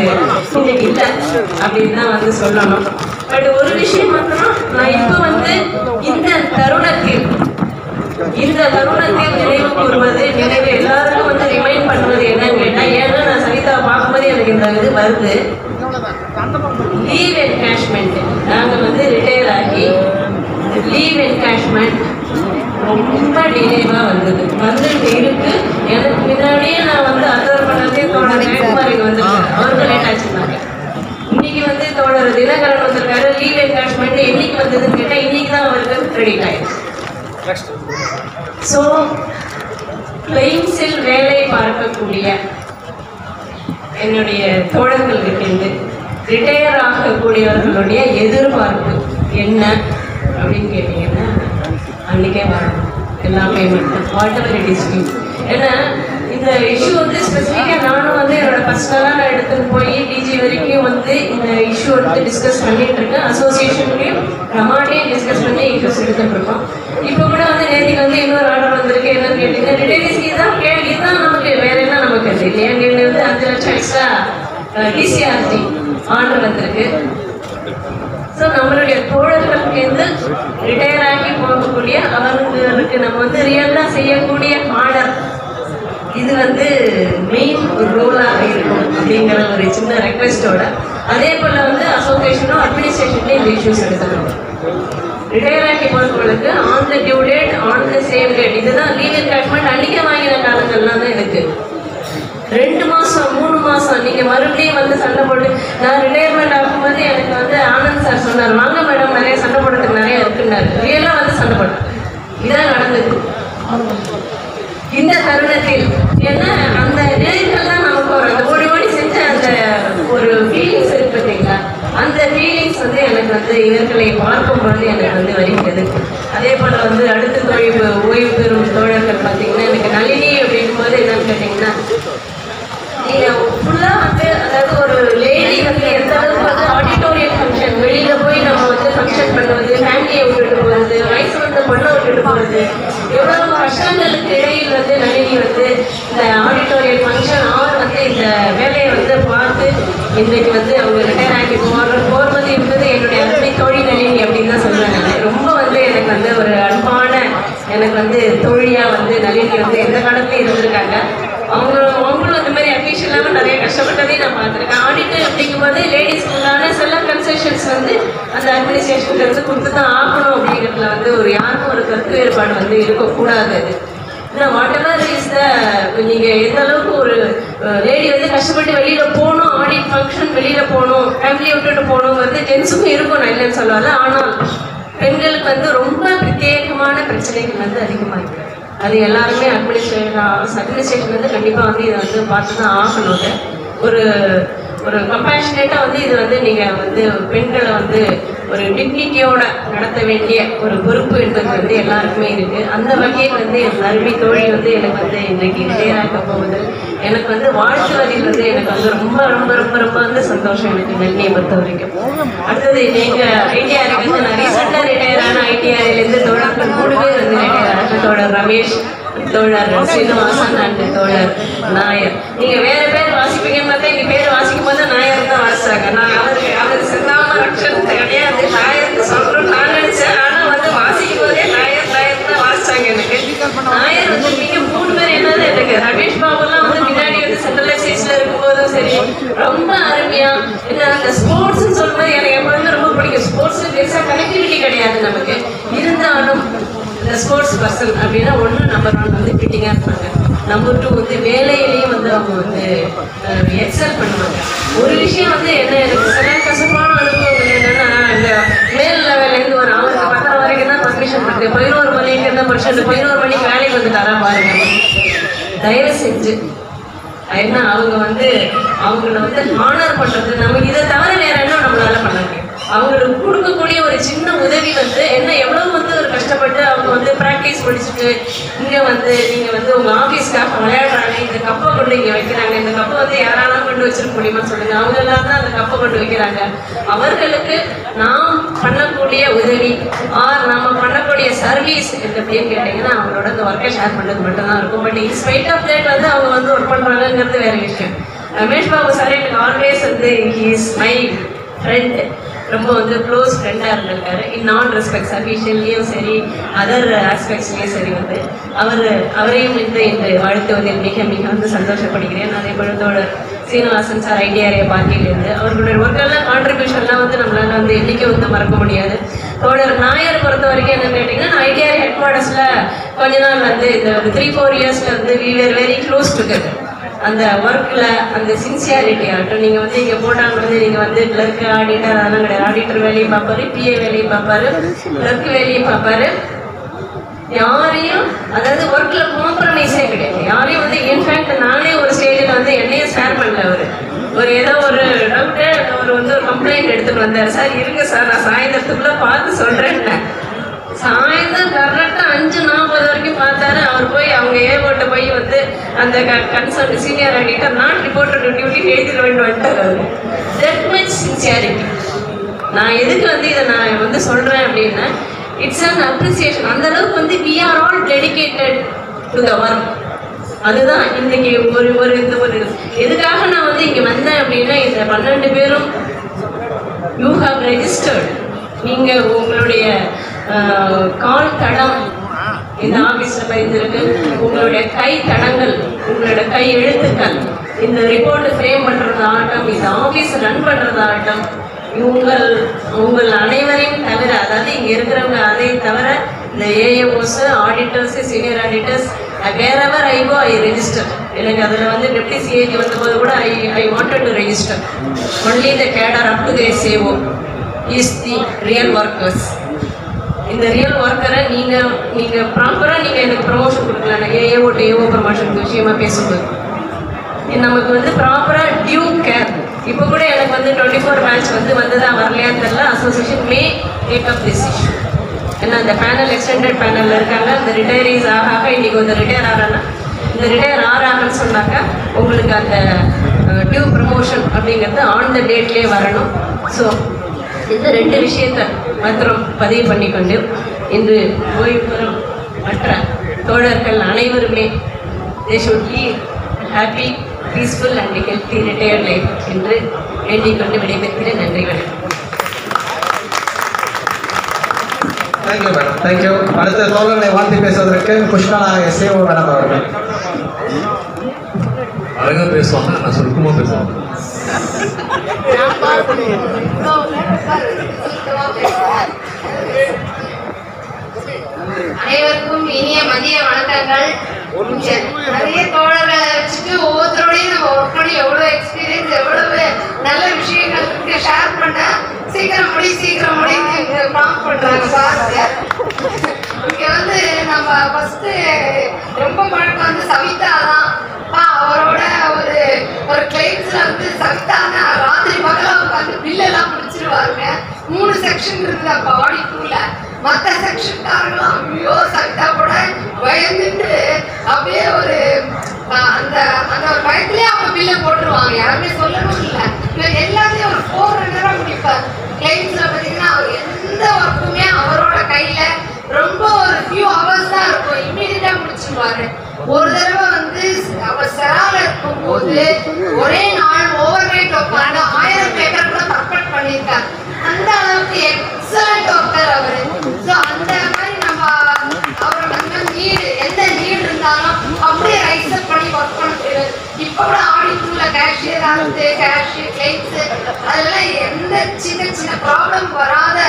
இன்னைக்கு இல்லை அப்படின்னு தான் வந்து சொல்லணும். பட் ஒரு விஷயம் மாத்திரம், நான் இப்போ வந்து இந்த தருணத்தில் நினைவு கூறுவது, நினைவு எல்லாருக்கும் வந்து ரிமைண்ட் பண்ணுவது என்னன்னு கேட்டா, ஏன்னா நான் சவிதாவை பார்க்கும்போது எனக்கு இந்த இது வருது. லீவ் என்கேஷ்மெண்ட் நாங்கள் வந்து ரிட்டையர் ஆகி லீவ் என்கேஷ்மெண்ட் ரொம்ப டிலேவா வந்துட்டு இருக்கு. எனக்கு முன்னாடியே நான் வந்து அப்சர்வ் பண்ணதே தோழர் ஜெயக்குமார் இங்க வந்துருக்காரு, அவருக்கு லேட் ஆச்சுருந்தாங்க. இன்னைக்கு வந்து தோழர் தினகரன் வந்திருக்காரு. லீவ் என்கேஷ்மெண்ட் என்னைக்கு வந்ததுன்னு கேட்டால் இன்னைக்கு தான் அவருக்கு கிரெடிட் ஆயிடுச்சு. ஸோ கிளைம்ஸில் வேலை பார்க்கக்கூடிய என்னுடைய தோழர்களுக்கு ரிட்டையர் ஆகக்கூடியவர்களுடைய எதிர்பார்ப்பு என்ன அப்படின்னு கேட்டீங்கன்னா, அன்னைக்கே வரணும் எல்லாமே வாட் எவர் இட் இஸ். ஏன்னா இந்த இஷ்யூ வந்து ஸ்பெசிஃபிக்காக நானும் வந்து என்னோட பர்சனலாக நான் எடுத்துன்னு போய் டிஜி வரைக்கும் வந்து இந்த இஷ்யூ வந்து டிஸ்கஸ் பண்ணிட்டு இருக்கேன். அசோசியேஷன்லையும் நம்மகிட்டையும் டிஸ்கஸ் பண்ணி இஷ்யூஸ் எடுத்துட்டு இருக்கோம். இப்போ கூட வந்து நேற்றுக்கு வந்து இன்னொரு ஆர்டர் வந்திருக்கு. என்னன்னு கேட்டீங்கன்னா, ரிட்டையர்ஸ்க்கு இதுதான் நமக்கு வேற என்ன நமக்கு அது இல்லையா, எங்களுக்கு வந்து 5 லட்சம் எக்ஸ்ட்ரா டிசிஆர்டி ஆர்டர் வந்திருக்கு. ஸோ நம்மளுடைய தோழர்களுக்கு வந்து ரிட்டையர் ஆகி போகக்கூடிய அவர்களுக்கு நம்ம வந்து ரியலாக செய்யக்கூடிய ஆர்டர் இது வந்து மெயின் ஒரு ரோலாக இருக்கும் அப்படிங்கிற ஒரு சின்ன ரெக்வெஸ்டோட, அதே போல் வந்து அசோசியேஷனும் அட்மினிஸ்ட்ரேஷன்லேயும் இந்த இஷ்யூஸ் எடுத்துக்கணும். ரிட்டையர் ஆகி போகிறவங்களுக்கு on the due date, on the same date, இதுதான் லீவ் என்கேஷ்மெண்ட் அன்றைக்கே வாங்கின காலங்கள்லாம் தான் எனக்கு 2 மாதம் 3 மாதம் நீங்கள் மறுபடியும் வந்து சண்டை போட்டு, நான் ரிட்டையர்மெண்ட் ஆகும்போது எனக்கு வந்து ஆனந்த் சார் சொன்னார், வாங்க மேடம் நிறைய சண்டை போடுறதுக்கு நிறைய இருக்குன்னாரு. ரியலாக வந்து சண்டை போட்டேன். இதான் நடந்தது இந்த தருணத்தில். ஏன்னா அந்த நேரங்கள் தான் நமக்கு ஒரு அந்த ஓடி ஓடி செஞ்ச அந்த ஒரு ஃபீலிங்ஸ் இருக்கு பார்த்தீங்களா, அந்த ஃபீலிங்ஸ் வந்து எனக்கு வந்து இவர்களை பார்க்கும்பொழுது எனக்கு வந்து வருகிறது. அதே போல் வந்து அடுத்த ஓய்வு பெறும் தோழர்கள் பார்த்தீங்கன்னா, எனக்கு நளினி அப்படிங்கும்போது என்னன்னு கேட்டிங்கன்னா, நீங்கள் ஃபுல்லாக வந்து அதாவது ஒரு லேடி வந்து எந்த அளவுக்கு வந்து ஆடிட்டோரியல் ஃபங்க்ஷன் வெளியில் போய் நம்ம வந்து ஃபங்க்ஷன் பண்ணுவது, ஃபேமிலியை விட்டுட்டு போகிறது, வயசு வந்த பொண்ணை விட்டுட்டு போகிறது, எவ்வளோ கஷ்டங்களுக்கு இடையில் வந்து நளினி வந்து இந்த ஆடிட்டோரியல் ஃபங்க்ஷன் வந்து இந்த வேலையை வந்து பார்த்து இன்றைக்கு வந்து அவங்க ரிட்டையர் ஆகி போகிறது என்பது என்னுடைய அருமை தோழி நளினி அப்படின்னு தான் சொல்லுவாங்க. ரொம்ப வந்து எனக்கு வந்து ஒரு அன்பான எனக்கு வந்து தோழியாக வந்து நளினி வந்து எந்த காலத்துலையும் இருந்திருக்காங்க. அவங்களும் இந்த மாதிரி அஃபீஷியலாக நிறைய கஷ்டப்பட்டதையும் நான் பார்த்துருக்கேன். ஆடிட்டர் அப்படிங்கும்போது லேடிஸ்க்குள்ளான சில கன்செஷன்ஸ் வந்து அந்த அட்மினிஸ்ட்ரேஷன்ல இருந்து கொடுத்து தான் ஆகணும் அப்படிங்கிறதுல வந்து ஒரு யாருக்கும் ஒரு கருத்து வேறுபாடு வந்து இருக்கக்கூடாது. ஏன்னா வாட் எவர் இஸ் த, நீங்கள் எந்த அளவுக்கு ஒரு லேடி வந்து கஷ்டப்பட்டு வெளியில் போகணும், ஆடிட் ஃபங்க்ஷன் வெளியில் போகணும், ஃபேமிலியை விட்டுட்டு போகணுங்கிறது ஜென்ஸுக்கும் இருக்கும், நான் இல்லைன்னு சொல்லுவாங்க. ஆனால் பெண்களுக்கு வந்து ரொம்ப பிரத்யேகமான பிரச்சனைகள் வந்து அதிகமாக இருக்குது. அது எல்லாருமே அட்மினிஸ்ட்ரேஷன் வந்து கண்டிப்பாக வந்து இதை வந்து பார்த்து தான் ஆகணும். ஒரு ஒரு கம்பேஷனேட்டாக வந்து இது வந்து நீங்கள் வந்து பெண்களை வந்து ஒரு டிக்னிட்டியோட நடத்த வேண்டிய ஒரு பொறுப்பு என்பது வந்து எல்லாருக்குமே இருக்குது. அந்த வகையில் வந்து என் அருமை தோழி வந்து எனக்கு வந்து இன்றைக்கு ரிட்டையராக போகுது. எனக்கு வந்து வாழ்த்துவதில் வந்து எனக்கு வந்து ரொம்ப ரொம்ப ரொம்ப ரொம்ப வந்து சந்தோஷம் எனக்கு நன்றியை பொறுத்த வரைக்கும். அடுத்தது நீங்கள் ஐடிஆருக்கு வந்து நான் ரீசெண்டாக ரிட்டையர் ஆன ஐடிஆர்லேருந்து தோழர்கள் 3 பேர் வந்து ரிட்டையர் ஆன தோழர் ரமேஷ், தோழர் சீனிவாசன் அண்ட் தோழர் நாயர். நீங்கள் வேறு பேர் வாசிப்பீங்கன்னு பார்த்தா எங்கள் பேர் வாசிக்கும் போது நாயர் தான் வாசிச்சாங்க. நான் அவர் சிந்தாம ரக்ஷன் கிடையாது, நாயர்னு சொல்கிறோம் நான் நினச்சேன். ஆனால் வந்து வாசிக்கும் போதே நாயர் தான் வாசிச்சாங்க. எனக்கு நாயர் வந்து நீங்கள் 3 பேர் என்னது எனக்கு ரமேஷ் பாபுலாம் வந்து முன்னாடி வந்து சென்ட்ரல் எக்ஸைஸில் இருக்கும்போதும் சரி ரொம்ப அருமையாக என்ன அந்த ஸ்போர்ட்ஸ்ன்னு சொல்லும்போது எனக்கு எப்போதுமே ரொம்ப பிடிக்கும். ஸ்போர்ட்ஸில் பெருசாக கனெக்டிவிட்டி கிடையாது நமக்கு, இருந்தாலும் இந்த ஸ்போர்ட்ஸ் பர்சன் அப்படின்னா நம்பர் 1 வந்து ஃபிட்டிங்காக இருப்பாங்க, நம்பர் 2 வந்து வேலையிலையும் வந்து அவங்க வந்து எக்ஸல் பண்ணுவாங்க. ஒரு விஷயம் வந்து என்ன எனக்கு சில கசப்பான அனுபவங்கள் என்னென்னா, இந்த மேல் லெவல்லேருந்து ஒரு அவருக்கு 10 வரைக்கும் தான் பர்மிஷன் இருக்குது, 11 மணிக்கு இருந்தால் பர்மிஷன், 11 மணிக்கு வேலைக்கு வந்துட்டாரா பாருங்க. தயவு செஞ்சு ஏன்னா அவங்க வந்து அவங்கள வந்து ஹானர் பண்றது நமக்கு இதை தவிர வேற என்ன நம்மளால பண்ண முடியும். அவங்களுக்கு கொடுக்கக்கூடிய ஒரு சின்ன உதவி வந்து என்ன எவ்வளவு வந்து ஒரு கஷ்டப்பட்டு அவங்க வந்து ப்ராக்டிஸ் முடிச்சுட்டு இங்கே வந்து நீங்கள் வந்து உங்கள் ஆஃபீஸ்க்காக விளையாடுறாங்க, இந்த கப்பை கொண்டு இங்கே வைக்கிறாங்க, இந்த கப்பை வந்து யாராலும் கொண்டு வச்சிருக்க முடியுமா சொல்லுங்கள், அவங்க எல்லாரும் தான் அந்த கப்பை கொண்டு வைக்கிறாங்க. அவர்களுக்கு நாம் பண்ணக்கூடிய உதவி நம்ம பண்ணக்கூடிய சர்வீஸ் எப்படின்னு கேட்டிங்கன்னா அவங்களோட அந்த ஒர்க்கை ஷேர் பண்ணுறது மட்டும்தான் இருக்கும். பட் இன்ஸ்பைட் ஆஃப் தட் வந்து அவங்க வந்து ஒர்க் பண்ணுறாங்கிறது வேறு விஷயம். ரமேஷ் பாபு சார் எனக்கு ஆல்வேஸ் வந்து ஹி இஸ் மை ஃப்ரெண்ட், ரொம்ப வந்து க்ளோஸ் ஃப்ரெண்டாக இருந்திருக்காரு. இன் ஆல் ரெஸ்பெக்ட்ஸ், அஃபிஷியல்லையும் சரி அதர் ஆஸ்பெக்ட்ஸ்லேயும் சரி வந்து அவரையும் வந்து இந்த வாழ்த்து வந்து மிக மிக வந்து சந்தோஷப்படுகிறேன். அதே போல தோழர் சீனிவாசன் சார் ஐடிஆர்ஏ பார்ட்டியிலேருந்து அவர்களுடைய ஒர்க்கெல்லாம் கான்ட்ரிபியூஷன்லாம் வந்து நம்மளால் வந்து என்றைக்கும் வந்து மறக்க முடியாது. தோழர் நாயர் பொறுத்த வரைக்கும் என்ன கேட்டிங்கன்னா நான் ஐடிஆர்ஏ ஹெட் குவார்ட்டர்ஸில் கொஞ்ச நாள் வந்து இந்த ஒரு 3-4 இயர்ஸில் வந்து we were very close together. அந்த ஒர்க்கில் அந்த சின்சியாரிட்டி ஆகட்டும், நீங்கள் வந்து இங்கே போட்டாங்க வந்து நீங்கள் வந்து கிளர்க்கு ஆடிட்டர் அதெல்லாம் கிடையாது. ஆடிட்டர் வேலையை பார்ப்பாரு, பிஏ வேலையை பார்ப்பாரு, கிளர்க்கு வேலையை பார்ப்பாரு. யாரையும் அதாவது ஒர்க்கில் காம்ப்ரமைஸே கிடையாது. யாரையும் வந்து இன்ஃபேக்ட் நானே ஒரு ஸ்டேஜில் வந்து என்னையும் ஷேர் பண்ணல. ஒரு ஏதோ ஒரு டவுட்டு ஒரு வந்து ஒரு கம்ப்ளைண்ட் எடுத்துகிட்டு வந்தார். சார் இருங்க சார் நான் சாயந்தரத்துக்குள்ளே பார்த்து சொல்கிறேன்னு. சாயந்தரம் கரெக்டாக 5:40 வரைக்கும் பார்த்தாரு. அவர் போய் அவங்க ஏர்போர்ட்டை போய் வந்து அந்த concern senior auditor not reporter duty எழுதிட வேண்டும் வந்துட்டார். அவர் தட் மச் சின்சியாரிட்டி. நான் எதுக்கு வந்து இதை நான் வந்து சொல்கிறேன் அப்படின்னா இட்ஸ் அன் அப்ரிசியேஷன். அந்த அளவுக்கு வந்து we are all dedicated to the work. அதுதான் இன்றைக்கி இந்த ஒரு எதுக்காக நான் வந்து இங்கே வந்தேன் அப்படின்னா இந்த 12 பேரும் யூ ஹாவ் ரெஜிஸ்டர்ட். நீங்கள் உங்களுடைய கால் தடம் இந்த ஆஃபீஸில் பதிந்திருக்கு, உங்களுடைய கை தடங்கள், உங்களுடைய கை எழுத்துக்கள், இந்த ரிப்போர்ட்டு ஃப்ரேம் பண்ணுறதாகட்டும், இந்த ஆஃபீஸ் ரன் பண்ணுறதாகட்டும், உங்கள் அனைவரையும் தவிர அதாவது இங்கே இருக்கிறவங்க அதை தவிர இந்த ஏஎம்ஓஸ், ஆடிட்டர்ஸ், சீனியர் ஆடிட்டர்ஸ் வேறெவர் ஐ கோ ஐ ரெஜிஸ்டர். எனக்கு அதில் வந்து டெப்டி சிஏஜி வந்தபோது கூட I wanted to register. Only the cadre up to the Seva is the real workers. இந்த ரியல் ஒர்க்கரை நீங்கள் ப்ராப்பராக நீங்கள் எனக்கு ப்ரமோஷன் கொடுக்கல. நான் ஏஓ டு ஏஓ ப்ரமோஷன் விஷயமாக பேசும்போது நமக்கு வந்து ப்ராப்பராக டியூ கேர். இப்போ கூட எனக்கு வந்து 24 மேட்ச் வந்ததா வரலையான்னு தெரியல. Association may take up this issue. ஏன்னா அந்த பேனல் எக்ஸ்டெண்டட் பேனலில் இருக்காங்க. இந்த ரிட்டையரிஸ் ஆக இன்றைக்கி வந்து ரிட்டையர் ஆகிறாங்கன்னா இந்த ரிட்டையர் ஆகிறாங்கன்னு சொன்னாக்கா உங்களுக்கு அந்த டியூ ப்ரமோஷன் அப்படிங்கிறது ஆன் த டேட்லேயே வரணும். ஸோ இந்த 2 விஷயத்தை மாத்திரம் பதிவு பண்ணிக்கொண்டு இன்று ஓய்வு பெறும் மற்ற தோழர்கள் அனைவருமே they should lead happy, peaceful and healthy retired life என்று வேண்டிக்கொண்டு விடைபெறுகிறேன். நன்றி, வணக்கம். Thank you madam, thank you. அடுத்த தோழர்களை வாழ்த்து பேசுவதற்கு புஷ்கலா எஸ்ஏஓ மேடம் அவர்கள். அழகாக பேசுவாங்க, நான் சுருக்கமாக பேசுவாங்க. அனைவருக்கும் இனிய மதிய வணக்கங்கள். நிறைய தோழர்களை வச்சுட்டு ஒவ்வொருத்தரோடையும் நம்ம ஒர்க் பண்ணி எவ்வளோ எக்ஸ்பீரியன்ஸ் எவ்வளவு நல்ல விஷயங்கள் இருக்கு ஷேர் பண்ண. சீக்கிரம் முடின்னு ப்ராம்ப்ட் பண்றாங்க பாருங்க. இங்க வந்து நம்ம ஃபர்ஸ்ட் ரொம்ப பழக்கம் வந்து சவிதா தான். அவரோட ஒரு கிளைம்ஸ்ல வந்து சவிதான ராத்திரி பகல உட்காந்து பில்லெல்லாம் முடிச்சிருவாங்க. 3 செக்ஷன் இருக்குது அப்ப ஆடிட்டூல. மற்ற செக்ஷன்காரங்களாம் ஐயோ சவிதா கூட பயந்துட்டு அப்படியே ஒரு அந்த ஒரு பயத்திலேயே அவங்க பில்ல போட்டுருவாங்க. யாருமே சொல்லணும் இல்லை. இவர் எல்லாத்தையும் ஒரு 400 முடிப்பார். கிளைம்ஸ்ல பார்த்தீங்கன்னா அவர் எந்த ஒர்க்குமே அவரோட கையில ரொம்ப ஒரு ஃபியூ ஹவர்ஸ் தான் இருக்கும். இம்மீடியட்டா முடிச்சிருவாரு. ஒரு தடவை வந்து அவர் செரால இருக்கும்போது ஒரே நாள் ஓவர் நைட் உட்காந்து 1000 பேப்பர் கூட பர்ஃபெக்ட் பண்ணியிருக்காரு. அந்த அளவுக்கு எக்ஸலண்ட் ஒர்க்கர் அவரு. ஸோ அந்த மாதிரி நம்ம அவர் வந்து எந்த நீடு இருந்தாலும் அப்படியே ரைஸ் அப் பண்ணி ஒர்க் பண்ண தெரியும். இப்போ கூட ஆடிட்டூல கேஷியர் ஆகுது, கேஷியர் கிளைம்ஸ் அதெல்லாம் எந்த சின்ன ப்ராப்ளம் வராத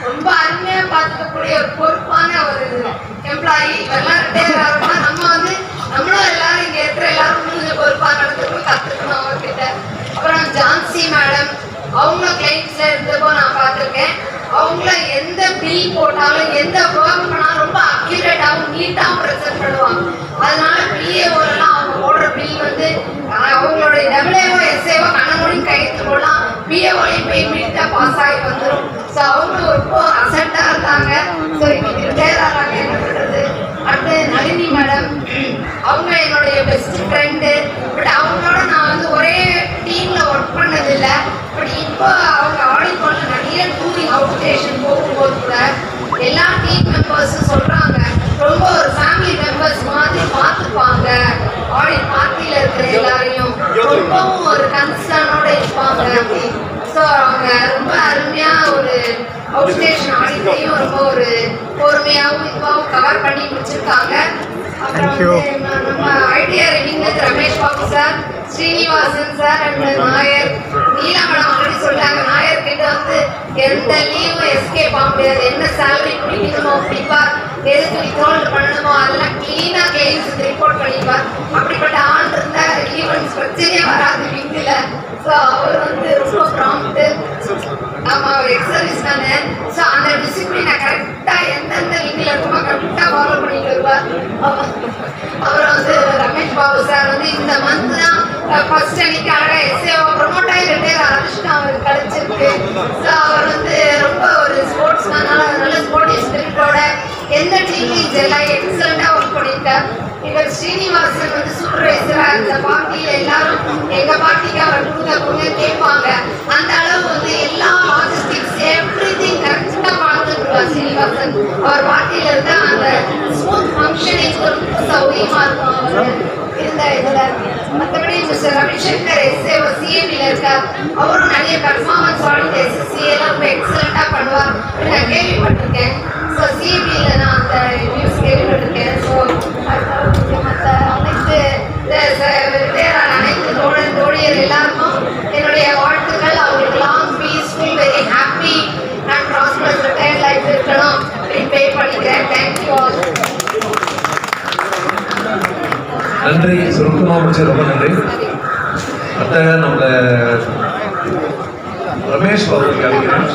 ரொம்ப அருமையா பார்த்துக்கக்கூடிய ஒரு பொறுப்பான ஒரு எம்ப்ளாயி. இதெல்லாம் ரிட்டையர் ஆகும்னா நம்மளும் எல்லாரும் இங்க இருக்கிற எல்லாரும் கொஞ்சம் பொறுப்பாக நடத்துக்கணும், கத்துக்கணும் அவர்கிட்ட. அப்புறம் ஜான்சி மேடம் அவங்க கிளைண்ட்ஸ்ல இருந்தப்போ நான் பார்த்துருக்கேன். அவங்கள எந்த பில் போட்டாலும் எந்த ஒர்க் பண்ணாலும் ரொம்ப அக்யூரேட்டாகவும் நீட்டாகவும் ப்ரெசென்ட் பண்ணுவாங்க. அதனால பிஏஓலாம் அவங்க போடுற பில் வந்து அவங்களுடைய டபிள்யூஓ எஸ்ஏஓ கண்ணமூடி கையெழுத்து போடலாம், பிஏஓலையும் போய் இமீடியட்டா பாஸ் ஆகி வந்துடும். ஸோ அவங்க ரொம்ப அசட்டா இருந்தாங்க. ஸோ இன்னைக்கு ரிட்டையர் ஆகிறாங்க, என்ன பண்றது. அடுத்து நளினி மேடம், அவங்க என்னுடைய பெஸ்ட் ஃப்ரெண்டு. பட் அவங்களோட நான் வந்து ஒரே டீம்ல ஒர்க் பண்ணதில்லை. பட் இப்போ அவங்க ஆடிட் பண்ண நிறைய டூரிங் அவுட் ஸ்டேஷன் போகும்போது கூட எல்லா டீம் மெம்பர்ஸும் சொல்றாங்க, ரொம்ப ஒரு ஃபேமிலி மெம்பர்ஸ் மாதிரி பார்த்துப்பாங்க. ஆடிட் பார்ட்டியில இருக்கிற எல்லாரையும் ரொம்பவும் ஒரு கன்சர்னோட இருப்பாங்க அப்படி. ஸோ அவங்க ரொம்ப அருமையா ஒரு அவுட் ஸ்டேஷன் ஆடிட்டையும் ரொம்ப ஒரு பொறுமையாகவும் இதுவாகவும் கவர் பண்ணி முடிச்சிருக்காங்க. அப்புறம் நம்ம ஐடியா ரிவிங்கிறது Ramesh Babu sir, Srinivasan sir and Nair. Neela madam already சொல்லிட்டாங்க, நாயர் கிட்ட வந்து எந்த லீவும் எஸ்கேப் ஆக முடியாது. என்ன சேலரி பிடிக்கணுமோ பிடிப்பார், எதுக்கு வித்ட்ரால் பண்ணணுமோ அதெல்லாம் கிளீனா கிளைம்ஸ் ரிப்போர்ட் பண்ணிப்பார். அப்படிப்பட்ட ஆள் இருந்தா ஈவெண்ட்ஸ் பிரச்சனையே வராது விங்கில். ஸோ அவர் வந்து ரொம்ப ப்ராம்ப்ட். ஆமா, அவர் எக்ஸர்வீஸ் தானே. ஸோ அந்த டிசிப்ளினை கரெக்டாக எந்தெந்த விங்கில் இருக்குமோ கரெக்டாக ஃபாலோ பண்ணிட்டு வருவார். அவர் வந்து ரமேஷ் பாபு சார் வந்து இந்த மந்த் தான் ஃபர்ஸ்ட் அன்னைக்கு அழகாக எஸ்ஏஓ ப்ரொமோட் ஆகி ரிட்டையர் அதிர்ஷ்டம் அவருக்கு கிடைச்சிருக்கு. ஸோ அவர் வந்து ரொம்ப ஒரு ஸ்போர்ட்ஸ் மேனால நல்ல ஸ்போர்ட்டிவ் ஸ்பிரிட்டோட எந்த டீம்லையும் எல்லாம் எக்ஸலண்டாக ஒர்க் பண்ணியிருக்கார். இவர் ஸ்ரீனிவாசன் வந்து சூப்பர்வைசராக இந்த பார்ட்டியில் எல்லாரும் எங்கள் பார்ட்டிக்கு அவர் கொடுங்க கேட்பாங்க. அந்த அளவு வந்து எல்லா லாஜிஸ்டிக்ஸ் எவ்ரிதிங் கரெக்டாக பார்த்துருவார் ஸ்ரீனிவாசன். அவர் பார்ட்டியில் இருந்தால் அந்த ஸ்மூத் ஃபங்க்ஷனிங் ரொம்ப சௌகரியமாக இருக்கும் அவர் இருந்த இதில். மற்றபடி மிஸ்டர் ரவிசங்கர் எஸ்ஏஓ சிஏபியில் இருக்கார். அவரும் நிறைய பர்ஃபார்மன்ஸ் ஆடிட் எஸ்எஸ்சி எல்லாம் ரொம்ப எக்ஸலண்ட்டாக பண்ணுவார் நான் கேள்விப்பட்டிருக்கேன். ஸோ சிஏபியில் நான் அந்த நியூஸ் கேள்விப்பட்டிருக்கேன். ஸோ மற்ற அனைத்து அனைத்து தோழியர் எல்லாருக்கும் என்னுடைய வாழ்த்துக்கள். அவங்களுக்கு long peaceful very happy and prosperous retired life இருக்கணும் அப்படின்னு பே பண்ணிக்கிறேன். Thank you all. நன்றி. சுருக்கமாக முடிச்சு ரொம்ப நன்றி. அத்தகைய நம்ம ரமேஷ் பாபுக்கு அழைக்கிறேன்.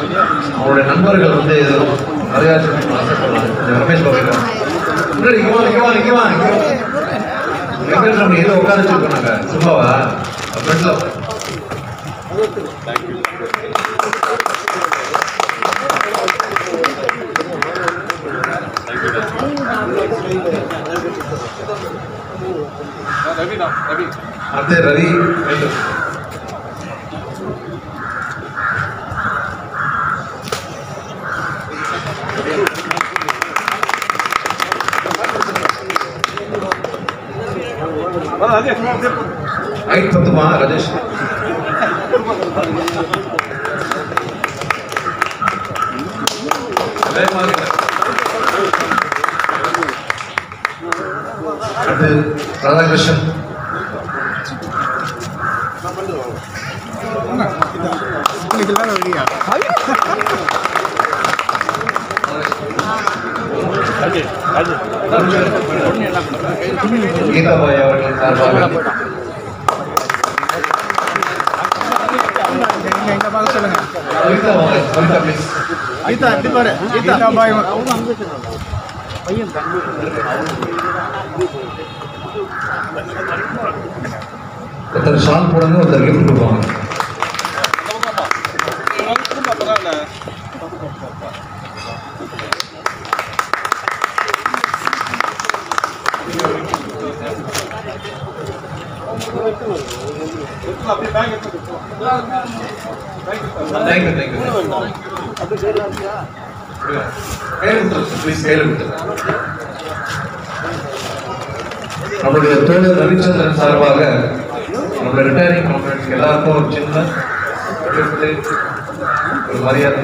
அவருடைய நண்பர்கள் வந்து நிறையா ஆசைப்படுறாங்க. ரமேஷ் பாபு நம்ம எதில் உட்கார வச்சுருக்கோம் நாங்கள் சும்மாவா ஃப்ரெண்டில். அடுத்து ரவி ஹைட் பத்துமா ராஜேஷ்? அடுத்து ராதாகிருஷ்ணன். கீதாபாய் அவர்கள் சார்பாக ஒருத்தர் ஷால் போடுங்க, ஒருத்தர் கிஃப்ட் கொடுப்பாங்க. நம்மளுடைய தோழர் ரவிச்சந்திரன் சார்பாக நம்மளுடைய ரிட்டையரிங் கம்பெனிக்கு எல்லாருக்கும் ஒரு சின்ன ஒரு மரியாதை.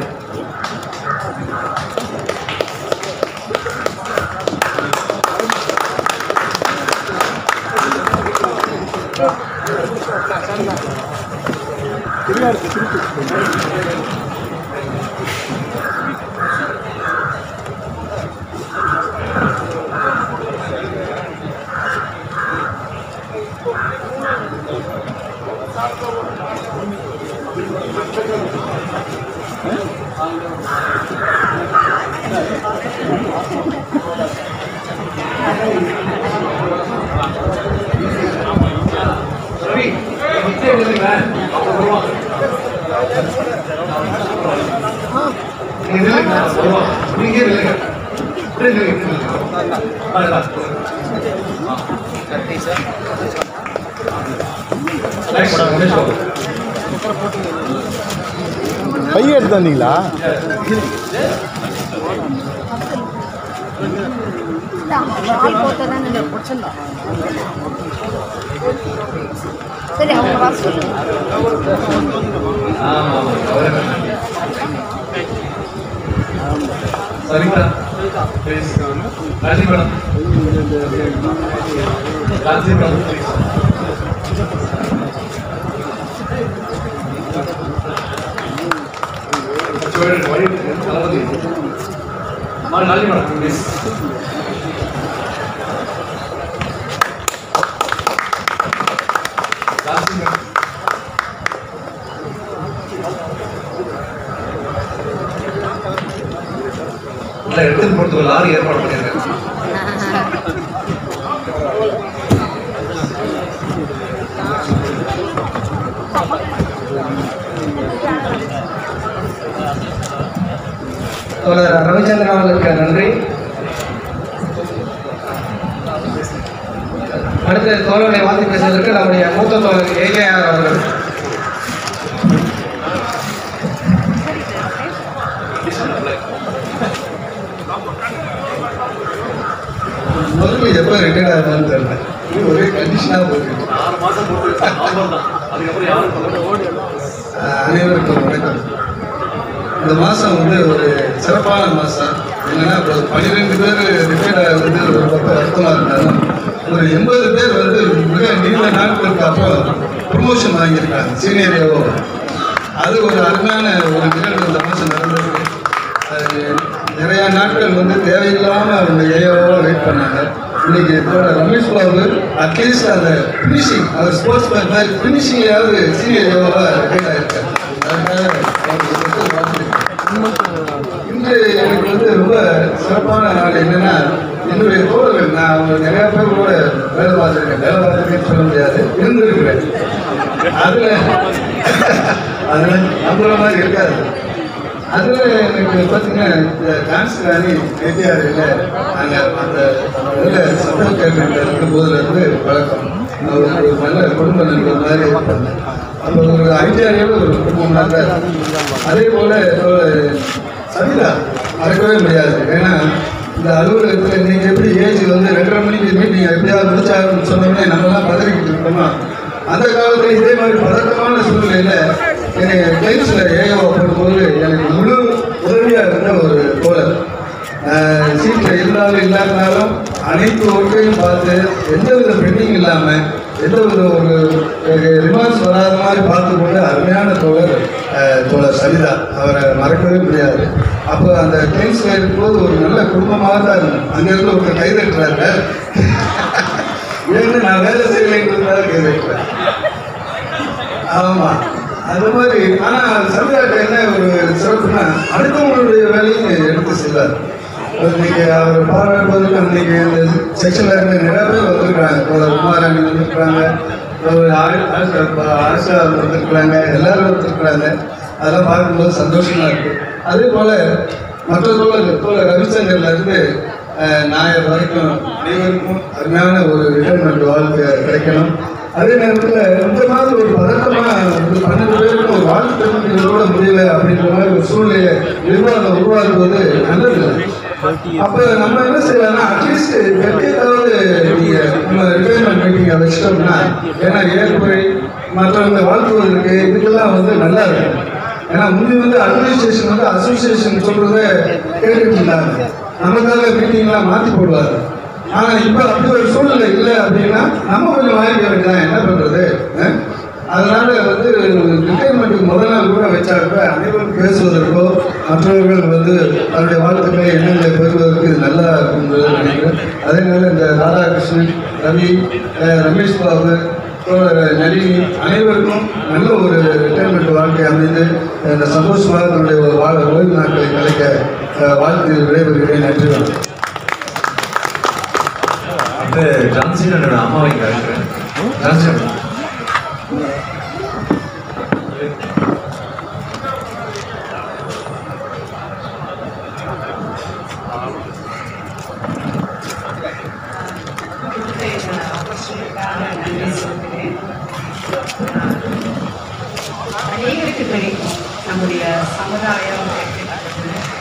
ரவி பையன் எடுத்து வந்தீங்களா? சரி அவங்க வர சொல்லுங்க. சரிங்களா? Please Gandhi madam, Gandhi madam please. Thalapathy Gandhi madam please. Gandhi madam எடுத்து போட்டு லாரி ஏற்பாடு பண்ணியிருக்கேன். தோழர் ரவிச்சந்திரன் அவர்களுக்கு நன்றி. அடுத்த தோழர்களை வாழ்த்து பேசுவதற்கு நம்முடைய மூத்த தோழர் ஏகேஆர் அவர்கள். முதல்ல எப்போ ரிட்டையர்ட் ஆகணும்னு தெரியல. இது ஒரே கண்டிஷனாக போயிருக்கு. 6 மாசம் போட்டு அதுக்கப்புறம் யாரும் அனைவருக்கும் வணக்கம். இந்த மாதம் வந்து ஒரு சிறப்பான மாதம். என்னன்னா இப்போ 12 பேர் ரிட்டையர்ட் வந்து ஒரு பக்கம் வருத்தமாக இருந்தாலும் ஒரு 80 பேர் வந்து மிக நீண்ட நாட்களுக்கு அப்புறம் ப்ரொமோஷன் வாங்கியிருக்காங்க சீனியர் ஏவோ. அது ஒரு அருமையான ஒரு நிகழ்வு இந்த மாதம் நடந்திருக்கு. நிறையா நாட்கள் வந்து தேவையில்லாமல் அவங்க ஏவோவாக வெயிட் பண்ணாங்க. இன்னைக்கு இதோட ரமேஷ் பாபு அட்லீஸ்ட் அந்த ஃபினிஷிங், அவர் ஸ்போர்ட்ஸ் மேன் மாதிரி ஃபினிஷிங்காவது சீனியர் ஏவோவாக ரிட்டையர்ட் ஆகிருக்காரு. இன்று எனக்கு வந்து ரொம்ப சிறப்பான நாள் என்னன்னா, என்னுடைய தோழர்கள், நான் அவங்க நிறையா பேர் கூட வேலை பார்த்துருக்கேன்னு சொல்ல முடியாது, இருந்திருக்கிறேன். அதில் நம்புற மாதிரி இருக்காது. அதில் எனக்கு பார்த்தீங்கன்னா இந்த டான்ஸ் ராணி கேட்டியார் இல்லை, நாங்கள் அந்த இதில் சப்போர்ட் கேட்கறது இருக்கும் போதுலேருந்து பழக்கம். அவர் ஒரு நல்ல குடும்ப நண்பர் மாதிரி இருப்பாங்க. அப்போ ஒரு ஐடியாரியோட ஒரு குடும்பம் தான். அதே போல் சவிதா மறக்கவே முடியாது. ஏன்னா இந்த அலுவலகத்தில் நீங்கள் எப்படி ஏஜ் வந்து 2:30 மணிக்கு மீட்டிங் எப்படியாவது முடிச்சாருன்னு சொன்னோம்னே நம்மளாம் பதறிக்கிட்டு இருக்கோமா, அந்த காலத்தில் இதே மாதிரி பதட்டமான சூழ்நிலையில் எனக்கு கிளைம்ஸில் ஏஓ போடும்போது எனக்கு முழு உதவியாக இருந்த ஒரு தோழர். சீட்டில் இருந்தாலும் இல்லாதனாலும் அனைத்து ஒர்க்கையும் பார்த்து எந்தவித பெண்டிங் இல்லாமல் எந்தவித ஒரு ரிமார்க்ஸ் வராத மாதிரி பார்த்து கொண்டு அருமையான தோழர் சவிதா. அவரை மறக்கவே முடியாது. அப்போ அந்த கிளைம்ஸில் இருக்கும்போது ஒரு நல்ல குடும்பமாக தான் இருந்தேன். அங்கேருந்து ஒரு கைதட்டுறாரு, ஏன்னு நான் வேலை செய்யலைங்கிறதுனால கைதட்டுறேன். ஆமாம், அது மாதிரி. ஆனால் சவிதாட்ட என்ன ஒரு சிறப்புனா, அடுத்தவங்களுடைய வேலையும் எடுத்து செய்வார். இன்னைக்கு அவர் பாராட்டுவதற்கு அன்னைக்கு அந்த செக்ஷனில் இருந்து நிறைய பேர் வந்திருக்கிறாங்க. குமாராணி வந்திருக்கிறாங்க, ஆஷா வந்திருக்கிறாங்க, எல்லாரும் வந்திருக்கிறாங்க. அதெல்லாம் பார்க்கும்போது சந்தோஷமா இருக்கு. அதே போல் மற்ற தோழர் ரவிச்சந்திரன்லேருந்து நாயர் வரைக்கும் அனைவருக்கும் அருமையான ஒரு ரிட்டைர்மெண்ட் வாழ்க்கை கிடைக்கணும். அதே நேரத்தில் இந்த மாதிரி ஒரு பதட்டமாக 12 பேருக்கும் ஒரு வாழ்க்கை தெரிவிக்கிறது கூட முடியல அப்படின்ற மாதிரி ஒரு சூழ்நிலையை நிர்வாகம் உருவாக்குவது நல்லதில்லை. அப்போ நம்ம என்ன செய்யலாம்னா, அட்லீஸ்ட் வெற்றியாவது நீங்கள் நம்ம ரிட்டைர்மெண்ட் மீட்டிங்கை வச்சிட்டோம்னா, ஏன்னா ஏற்புரை மற்றவங்க வாழ்த்துவதற்கு இதுக்கெல்லாம் வந்து நல்லா இருக்கும். ஏன்னா முந்தி வந்து அட்மினிஸ்ட்ரேஷன் வந்து அசோசியேஷன் சொல்கிறத கேட்டுட்டு இருந்தாங்க, நமக்காக மீட்டிங்லாம் மாற்றி போடுவாங்க. ஆனால் இப்போ அப்படி ஒரு சூழ்நிலை இல்லை அப்படின்னா நம்ம கொஞ்சம் வாங்கிக்க வேண்டியதான், என்ன பண்ணுறது. அதனால வந்து ரிட்டைர்மெண்ட்டுக்கு முதல் நாள் கூட வச்சா கூட அனைவரும் பேசுவதற்கோ மற்றவர்கள் வந்து தன்னுடைய வாழ்த்துக்களை எண்ணங்களை பெறுவதற்கு இது நல்லா இருக்குன்றது நினைக்கிறேன். அதே நேரம் இந்த ராதாகிருஷ்ணன், ரவி, ரமேஷ் பாபு, நளினி அனைவருக்கும் நல்ல ஒரு ரிட்டைர்மெண்ட் வாழ்க்கை அமைந்து இந்த சந்தோஷமாக தன்னுடைய ஓய்வு நாட்களை கலைக்க வாழ்த்து விடைபெறுகிறேன். நன்றி. ஜான்சி என்னோட அம்மாவை கேட்கிறேன். ஜான்சி அநேகருக்கு தெரியும் நம்முடைய சமுதாயம்.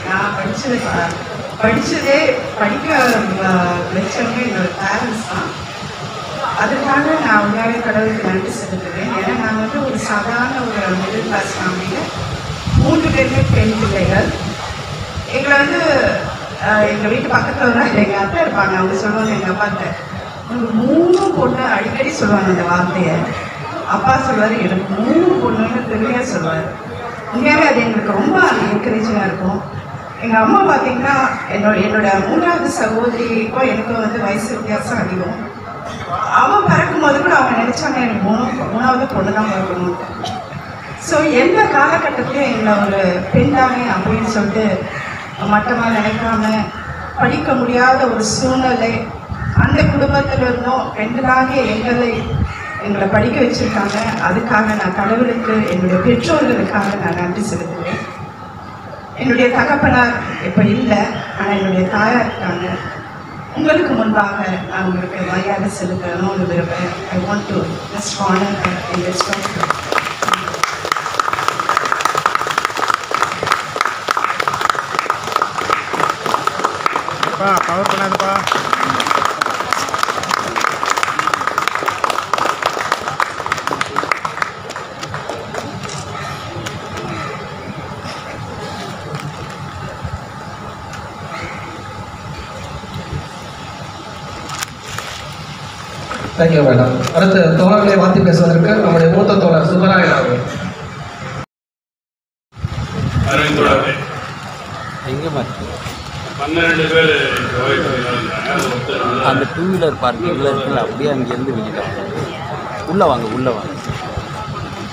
நான் படித்ததே படிக்க வச்சவங்க என்னோட பேரண்ட்ஸ் தான். அதுக்காக நான் உண்மையாகவே கடவுளுக்கு நன்றி செலுத்துவேன். ஏன்னா நான் வந்து ஒரு சாதாரண ஒரு மிடில் கிளாஸ் ஃபேமிலியில் 3 பேருமே பெண் பிள்ளைகள். எங்களை வந்து எங்கள் வீட்டு பக்கத்தில் தான் எங்கள் அத்தை இருப்பாங்க. அவங்க சொல்லுவாங்க எங்கள் அப்பாட்ட, உங்களுக்கு 3 பொண்ணு, அடிக்கடி சொல்லுவாங்க அந்த வார்த்தையை. அப்பா சொல்லுவார், எனக்கு 3 பொண்ணுன்னு பெருமையாக சொல்லுவார். உண்மையாகவே அது எங்களுக்கு ரொம்ப என்கரேஜிங்காக இருக்கும். எங்கள் அம்மா பார்த்தீங்கன்னா என்னோட 3வது சகோதரிக்கும் எனக்கும் வந்து வயசு வித்தியாசம் அதிகம். அவன் பிறக்கும் போது கூட அவங்க நினைச்சாங்க எனக்கு 3வது பொண்ணு தான் பிறக்கணும். ஸோ எந்த காலகட்டத்திலையும் எங்களை ஒரு பெண்தானே அப்படின்னு சொல்லிட்டு மட்டமாக நினைக்காம, படிக்க முடியாத ஒரு சூழ்நிலை அந்த குடும்பத்தில் இருந்தும் பெண்களாகிய எங்களை படிக்க வச்சுருக்காங்க. அதுக்காக நான் கடவுளுக்கு, என்னுடைய பெற்றோர்களுக்காக நான் நன்றி செலுத்துவேன். என்னுடைய தகப்பனார் இப்போ இல்லை, ஆனால் என்னுடைய தாயார் இருக்காங்க. உங்களுக்கு முன்பாக நான் உங்களுக்கு மரியாதை செலுத்தணும்னு விரும்புகிறேன். I want to just honour and respect. Cover பண்ணாதுப்பா. Thank you madam. அடுத்து தோழர்களை மாற்றி பேசுவதற்கு நம்முடைய மூத்த தோழர் சுப்பராயன் அவர்கள். எங்கே பார்த்து 12 பேர் அந்த 2 வீலர் பார்க்கிங்கில் இருக்குல்ல, அப்படியே அங்கேருந்து வெளியில் உள்ளே வாங்க.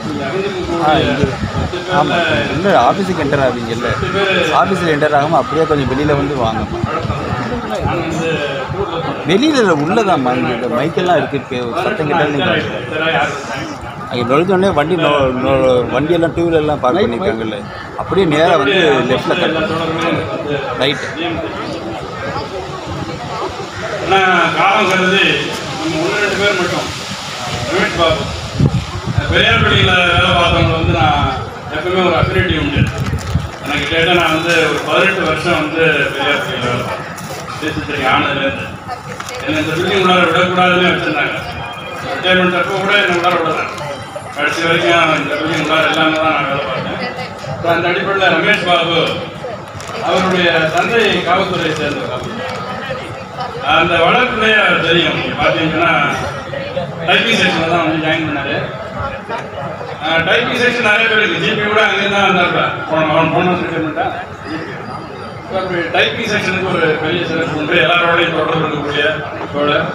இங்கே ஆமாம், இல்லை ஆஃபீஸுக்கு என்டர் ஆவீங்கல்ல, ஆஃபீஸில் என்டர் ஆகாமல் அப்படியே கொஞ்சம் வெளியில் வந்து வாங்கம்மா. வெளியில் உள்ளதாம்மா, இங்கே மைக்கெல்லாம் இருக்குது, சத்தம் கிட்ட அங்கே நுழைஞ்சோடனே வண்டியெல்லாம் 2 வீலர்லாம் பார்க் பண்ணியிருக்காங்கல்ல, அப்படியே நேராக வந்து லெஃப்டில் கட்டணும் ரைட்டு. காலம் கருதி நம்ம 1-2 பேர் மட்டும் ரமேஷ் பாபு பெரியார் பள்ளியில் வேலை பார்த்தவங்க வந்து நான் எப்பவுமே ஒரு அஃபினிட்டி உண்டு. எனக்கு கேட்டால் நான் வந்து ஒரு 18 வருஷம் வந்து பெரியார் பள்ளியில் வேலை பார்த்தேன் ஆனதுலேருந்து. என்னை இந்த பில்டிங் உள்ளார விடக்கூடாதுன்னு வச்சுருந்தாங்க. ரிட்டையர்மெண்ட் அப்போ கூட என்னை உள்ளார விடலாம். கடைசி வரைக்கும் இந்த பில்டிங் உள்ளார எல்லாமே தான் நான் வேலை பார்த்தேன். ஸோ அந்த அடிப்படையில் ரமேஷ் பாபு அவருடைய தந்தை காவல்துறையை சேர்ந்தவர். அந்த வழக்குலேயே தெரியும். நீங்கள் பார்த்தீங்கன்னா டைப்பிங் செக்ஷனில் தான் வந்து ஜாயின் பண்ணார். டைப்பிங் செக்ஷன் நிறைய பேர் இருக்குது. ஜிபி கூட அங்கே தான் வந்தாங்க. போன ரிட்டையர்மெண்ட்டாக அப்படி டைப்பிங் செக்ஷனுக்கு ஒரு பெரிய சிறப்பு உண்டு. எல்லாரோடையும் தொடர்பு இருக்கக்கூடிய தோழர்.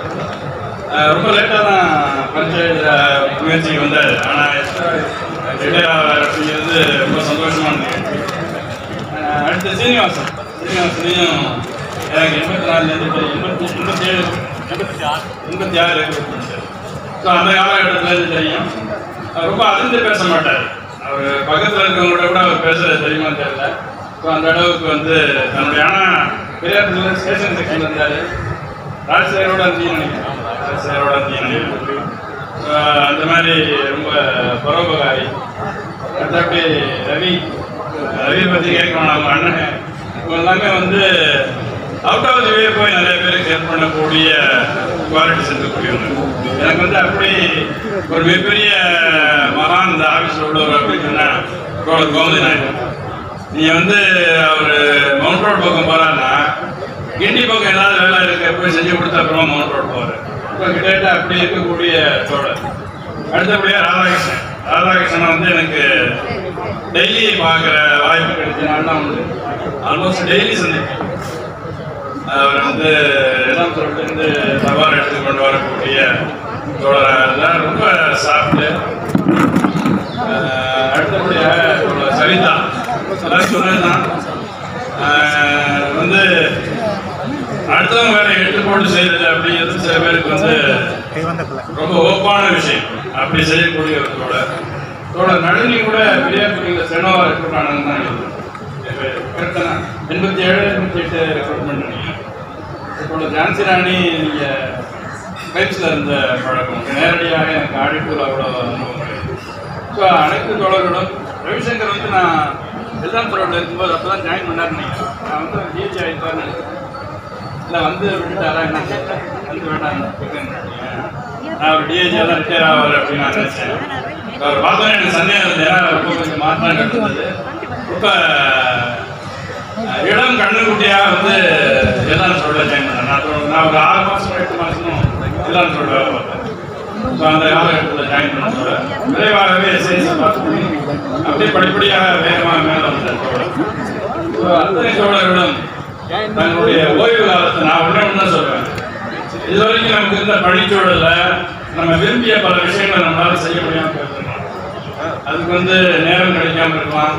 ரொம்ப லேட்டாக தான் பஞ்சாயத்து முயற்சிக்கு வந்தார். ஆனால் ரிட்டையர் அப்படிங்கிறது ரொம்ப சந்தோஷமான நிகழ்ச்சி. அடுத்து சீனிவாசனையும் எனக்கு 84 86 ஸோ அந்த காலகட்டத்தில் தெரியும். ரொம்ப அதிர்ந்து பேச மாட்டார். அவர் பக்கத்தில் இருக்கவங்களோட கூட அவர் பேசுகிறது தெரியுமா தெரியல. ஸோ அந்த அளவுக்கு வந்து தன்னுடைய, ஆனால் பெரியார் ஸ்டேஷன் செக்ஷன் இருந்தார். ராஜசேகரோட இருந்தீங்க அந்த மாதிரி ரொம்ப பரோபகாரி. மற்றபடி ரவி பற்றி கேட்கணும். அவங்க அண்ணன் இவங்க எல்லாமே வந்து அவுட் ஆஃப் தி வே போய் நிறைய பேருக்கு ஹெல்ப் பண்ணக்கூடிய குவாலிட்டிஸ் இருக்கக்கூடியவங்க. எனக்கு வந்து அப்படி ஒரு மிகப்பெரிய மகான் இந்த ஆஃபீஸில் உள்ளவர் அப்படின்னா தோழர் கோமதி நாயகன். நீங்கள் வந்து அவர் மவுண்ட் ரோட் பக்கம் போகிறாருன்னா கிண்டி பக்கம் ஏதாவது வேலை இருக்க போய் செஞ்சு கொடுத்த அப்புறமா மவுண்ட் ரோட் போவார். இப்போ கிட்டத்தட்ட அப்படி இருக்கக்கூடிய தோழர். அடுத்தபடியாக ராதாகிருஷ்ணன் வந்து எனக்கு டெய்லி பார்க்குற வாய்ப்பு கிடைச்சனால வந்து ஆல்மோஸ்ட் டெய்லி சந்திப்பேன். அவர் வந்து இடம் சொல்லிட்டு சவால் எடுத்து கொண்டு வரக்கூடிய தோழராக இருந்தால் ரொம்ப சாப்பிட்டு. அடுத்தபடியாக சவிதா சொன்னதுதான் வந்து அடுத்தவங்க வேலை எடுத்து போட்டு செய்யறது அப்படிங்கிறது சில பேருக்கு வந்து ரொம்ப ஓப்பான விஷயம். அப்படி செய்யக்கூடிய ஒரு தோழர். தோழர் நளினி கூட பெரியார்பட்டியில் செனோவா ரெக்ரூட் ஆனதுன்னு தான் கரெக்டாக 87 88 ரெக்ரூட்மெண்ட் நினைக்கிறேன். தோழர் ஜான்சி ராணி நீங்கள் பைப்ஸில் இருந்த பழக்கம் நேரடியாக எனக்கு ஆடிட்டூர் அவ்வளோ அனுபவம் கிடையாது. ஸோ அனைத்து தோழர்களும் ரவிசங்கர் வந்து நான் எல்லாம் தோழர்கள் இருக்கும்போது அப்போ தான் ஜாயின் பண்ணார்னு நினைக்கிறேன். நான் வந்து டிஜி ஆகிட்டார்னு நினைக்கிறேன். இல்லை வந்து விட்டுட்டாரா என்ன வந்து வேண்டாம் நான் ஒரு டிஏஜியாக தான் ரிட்டையர் ஆவார் அப்படின்னு நான் நினச்சேன். அவர் பார்த்தோன்னே எனக்கு சந்தேகம் இருந்தது. ஏன்னா ரொம்ப கொஞ்சம் மாற்றம் கட்டுறது இப்போ இடம் கண்ணுக்குட்டியாக வந்து எல்லாம் சொல்ல ஜாயின் பண்ணேன். நான் ஒரு 6 மாதம் 8 மாதமும் எல்லாம் சொல்ல வேலை பார்த்தேன். ஸோ அந்த காலகட்டத்தில் ஜாயின் பண்ண சொல்ல விரைவாகவே எஸ்ஐஎஸ் பார்த்து அப்படியே படிப்படியாக வேகமாக மேலே வந்தேன் தோழர். ஸோ அத்தனை தோழர்களும் தங்களுடைய ஓய்வு காலத்தை நான் ஒன்று தான் சொல்வேன். இது வரைக்கும் நமக்கு இருந்த பணிச்சூழலில் நம்ம விரும்பிய பல விஷயங்களை நம்மளால செய்ய முடியாமல் போயிருக்கோம். அதுக்கு வந்து நேரம் கிடைக்காம இருக்கலாம்,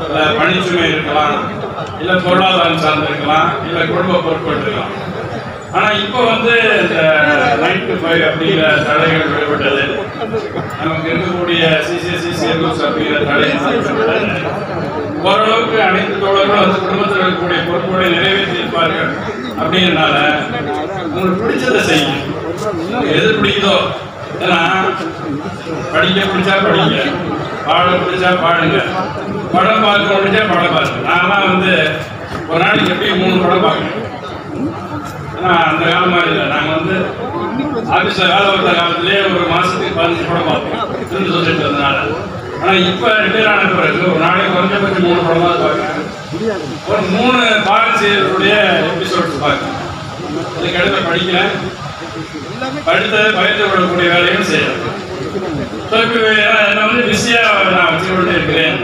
இல்லை பணிச்சுமை இருக்கலாம், இல்லை பொருளாதாரம் சார்ந்து இருக்கலாம், இல்லை குடும்ப பொறுப்புகள் இருக்கலாம். ஆனால் இப்போ வந்து இந்த 9 to 5 அப்படிங்கிற தடைகள் விடுபட்டது, நமக்கு இருக்கக்கூடிய சிசிஎஸ்சி சேர்வஸ் அப்படிங்கிற தடை ஓரளவுக்கு அனைத்து தோழர்களும் அந்த குடும்பத்தில் இருக்கக்கூடிய பொறுப்புகளை நிறைவேற்றி இருப்பார்கள். அப்படிங்கிறனால உங்களுக்கு பிடிச்சதை செய்யும், எது பிடிக்குதோ. ஏன்னா படிக்க பிடிச்சா படிங்க, பாட பிடிச்சா பாடுங்க, படம் பார்க்க பிடிச்சா படம் பாருங்க. நான்லாம் வந்து ஒரு நாளைக்கு எப்படியும் 3 படம் பார்க்கணும். ஏன்னா அந்த காலம் மாதிரி இல்லை. நாங்கள் வந்து ஆஃபீஸில் வேலை பார்த்த காலத்திலே ஒரு மாதத்துக்கு 15 படம் பார்ப்போம் இருந்து சொல்லிட்டு இருந்ததுனால. ஆனால் இப்போ ரிட்டையர் ஆன பிறகு ஒரு நாளைக்கு குறைஞ்சபட்சம் 3 படமாக பார்க்குறேன். ஒரு 3 பாடசீருடைய எபிசோட்ஸ் பார்க்குறேன். இதுக்கு அடுத்து படிக்கிறேன், படித்ததை பகிர்ந்து கொள்ளக்கூடிய வேலையும் செய்யறேன். ஸோ இப்போ என்னை வந்து பிஸியாக நான் வச்சுக்கொண்டே இருக்கிறேன்.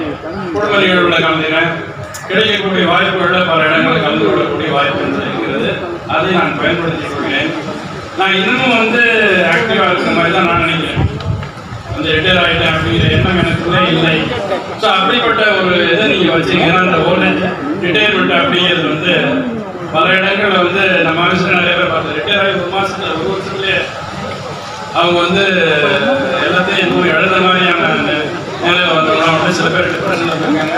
குடும்ப நிகழ்வுகளில் கலந்துக்கிறேன். கிடைக்கக்கூடிய வாய்ப்புகளில் பல இடங்களில் கலந்து கொள்ளக்கூடிய வாய்ப்பு இருக்கிறது. அதை நான் பயன்படுத்திக் கொள்கிறேன். நான் இன்னமும் வந்து ஆக்டிவாக இருக்கிற மாதிரி தான் நான் நினைக்கிறேன். அந்த ரிட்டையர் ஆகிட்டேன் அப்படிங்கிற எண்ணம் எனக்குள்ளே இல்லை. ஸோ அப்படிப்பட்ட ஒரு இதை நீங்கள் வச்சிங்கன்னா அந்த ஓல்டேஜ் ரிட்டையர்மெண்ட் அப்படிங்கிறது வந்து பல இடங்களில் வந்து நம்ம ஆஃபீஸில் நிறைய பேர் பார்த்தோம். ரிட்டையர் ஆகி 1 மாதத்துல 1 வருஷத்துலேயே அவங்க வந்து எல்லாத்தையும் இன்னும் எழுத மாதிரியான நிலையில் வந்தவங்க. சில பேர் டிப்ரெஷனில் இருக்காங்க,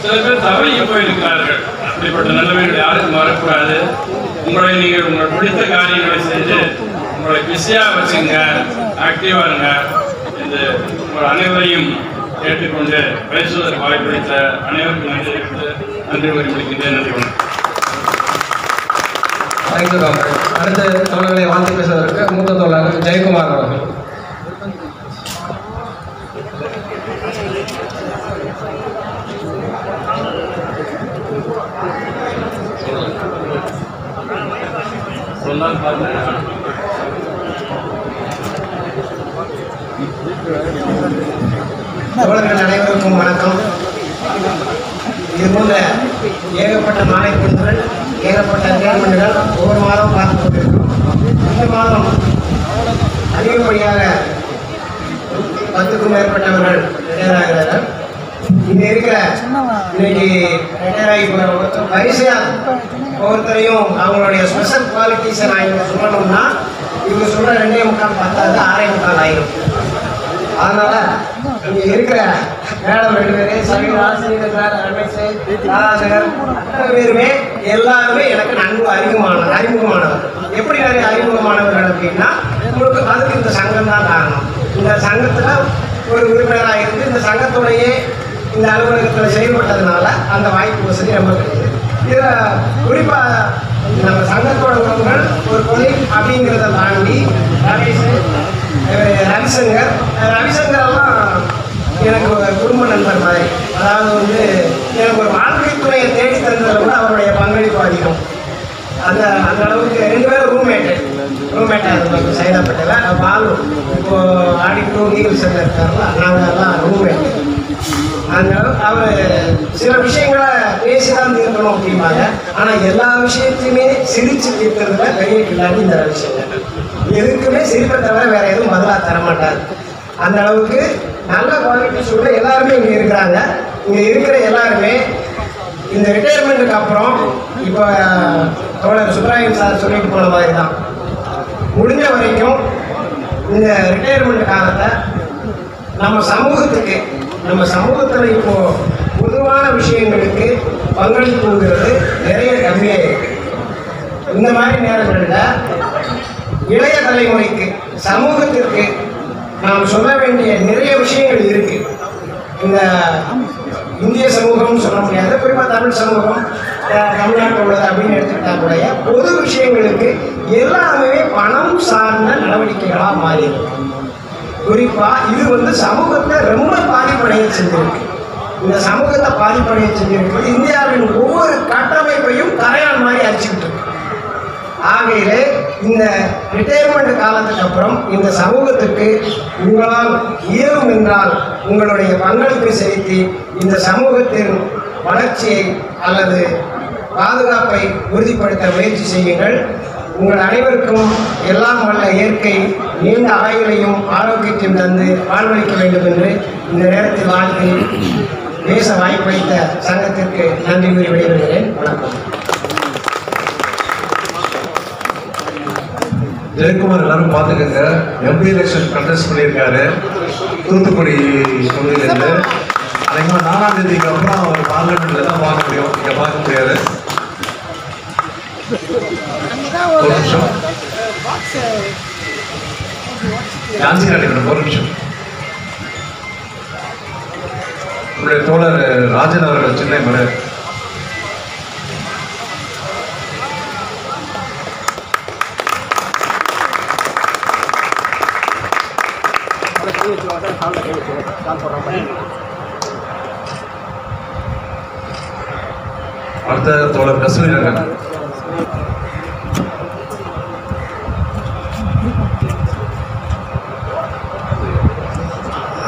சில பேர் தவறிக்கு போயிருக்கிறார்கள். அப்படிப்பட்ட நிலைமைகள் யாருக்கும் வரக்கூடாது. உங்களை நீங்கள் உங்களை பிடித்த காரியங்களை செய்து உங்களை பிஸியாக வச்சுங்க, ஆக்டிவாக இருங்க. இது உங்கள் அனைவரையும் கேட்டுக்கொண்டு பேசுவதற்கு வாய்ப்பளித்த அனைவருக்கும் நன்றி கூறி முடிக்கின்றேன். நன்றி வணக்கம். அடுத்த தோழர்களை வாழ்த்து பேசுவதற்கு மூத்த தோழர் ஜெயக்குமார் அவர்கள். தோழர்கள் அனைவருக்கும் வணக்கம். இதுபோன்ற ஏகப்பட்ட மாலை பொருட்கள், ஏகப்பட்ட நிகழ்வுகள் ஒவ்வொரு மாதம் பார்த்து கொண்டிருக்கிறோம். இந்த மாதம் அதிகப்படியாக 10க்கும் மேற்பட்டவர்கள் ரிட்டையர் ஆகிறார்கள். இங்கே இருக்கிற இன்னைக்கு ரிட்டையர் ஆகி வரிசையாக ஒவ்வொருத்தரையும் அவங்களுடைய ஸ்பெஷல் குவாலிட்டிஸை நான் இங்கே சொல்லணும்னா இவங்க சொல்கிற 2.25 பத்தாது 6.25 ஆயிரும். அதனால் இங்கே இருக்கிற மேடம் 2 பேர், சமீர் ஆசிரியர், ரமேஷ், ராஜகர், அத்தனை பேருமே எல்லாருமே எனக்கு நன்கு அறிமுகமானவர். எப்படி நிறைய அறிமுகமானவர்கள் அப்படின்னா உங்களுக்கு அதுக்கு இந்த சங்கம் தான் காரணம். இந்த சங்கத்தில் ஒரு உறுப்பினராக இருந்து இந்த சங்கத்தோடையே இந்த அலுவலகத்தில் செயல்பட்டதுனால அந்த வாய்ப்பு வசதி ரொம்ப கிடையாது. இதில் குறிப்பாக நம்ம சங்கத்தோட உறவுகள் ஒரு தொழில் அப்படிங்கிறத தாண்டி ரவிசங்கரெல்லாம் எனக்கு ஒரு குடும்ப நண்பர் மாதிரி. அதாவது வந்து எனக்கு ஒரு வாழ்க்கை துறையை தேடி தந்ததில் கூட அவருடைய பங்களிப்பு அதிகம். அந்த அளவுக்கு 2 பேரும் ரூம்மேட்டாக இருந்தோம் சைதாப்பேட்டையில். பாலு இப்போது ஆடிட்டூர் லீகல் சென்டர் இருக்காருல, நாங்கள் எல்லாம் ரூம்மேட். அதனால அவர் சில விஷயங்களை பேசி தான் தீர்க்கணும் அப்படிம்பாங்க. ஆனால் எல்லா விஷயத்தையுமே சிரித்து தீர்க்கிறதுல பெரிய கில்லாடி இந்த விஷயங்கள். எதுக்குமே சிரிப்பை தவிர வேற எதுவும் பதிலாக தரமாட்டார். அந்த அளவுக்கு நல்ல குவாலிட்டிஸோட எல்லாருமே இங்கே இருக்கிறாங்க. இங்கே இருக்கிற எல்லாருமே இந்த ரிட்டையர்மெண்ட்டுக்கு அப்புறம் இப்போ தோழர் சுப்ராயன் சார் சொல்லிட்டு போன மாதிரி தான் முடிஞ்ச வரைக்கும் இந்த ரிட்டையர்மெண்ட் காலத்தை நம்ம சமூகத்தில் இப்போ பொதுவான விஷயங்களுக்கு பங்களிப்புங்கிறது நிறைய கம்மியாக இருக்கு. இந்த மாதிரி நேரங்களில் இளைய தலைமுறைக்கு சமூகத்திற்கு நாம் சொல்ல வேண்டிய நிறைய விஷயங்கள் இருக்கு. இந்த இந்திய சமூகம்னு சொல்ல முடியாது, குறிப்பாக தமிழ் சமூகம் தமிழ்நாட்டில் உள்ளது அப்படின்னு எடுத்துக்கிட்டா கூட பொது விஷயங்களுக்கு எல்லாமே பணம் சார்ந்த நடவடிக்கைகளாக மாறியிருக்கு. குறிப்பாக இது சமூகத்தை ரொம்ப பாதிப்படைய செஞ்சிருக்கு. இந்த சமூகத்தை பாதிப்படைய செஞ்சிருக்கு. இந்தியாவின் ஒவ்வொரு கட்டமைப்பையும் கரையான் மாதிரி அடிச்சுக்கிட்டு இருக்கு. ஆகையிலே இந்த ரிட்டையர்மெண்ட் காலத்துக்கு அப்புறம் இந்த சமூகத்துக்கு உங்களால் இயலும் என்றால் உங்களுடைய பங்களிப்பை செலுத்தி இந்த சமூகத்தின் வளர்ச்சியை அல்லது பாதுகாப்பை உறுதிப்படுத்த முயற்சி செய்யுங்கள். உங்கள் அனைவருக்கும் எல்லாம் வல்ல இயற்கை நீண்ட ஆயுளையும் ஆரோக்கியத்தையும் தந்து வாழ்வளிக்க வேண்டும் என்று இந்த நேரத்தில் வாழ்த்து பேச வாய்ப்பளித்த சங்கத்திற்கு நன்றி கூறி விடைபெறுகிறேன். வணக்கம். ஜெயக்குமார் எல்லாரும் பார்த்துக்கங்க. எம்பி எலெக்ஷன் கண்டெஸ்ட் பண்ணியிருக்காரு தூத்துக்குடி தொகுதியிலேருந்து. அதேமாதிரி 4ஆம் தேதிக்கு அப்புறம் அவர் பார்லிமெண்ட்ல தான் பார்க்க முடியும், இங்கே பார்க்க முடியாது. ஒரு நிமிஷம் ஜான்சி ராணிக்கணும், ஒரு நிமிஷம். உங்களுடைய தோழர் ராஜன் அவர்கள் சென்னை மறை அடுத்த தோழர் கஸ்தூரி ரங்கன்.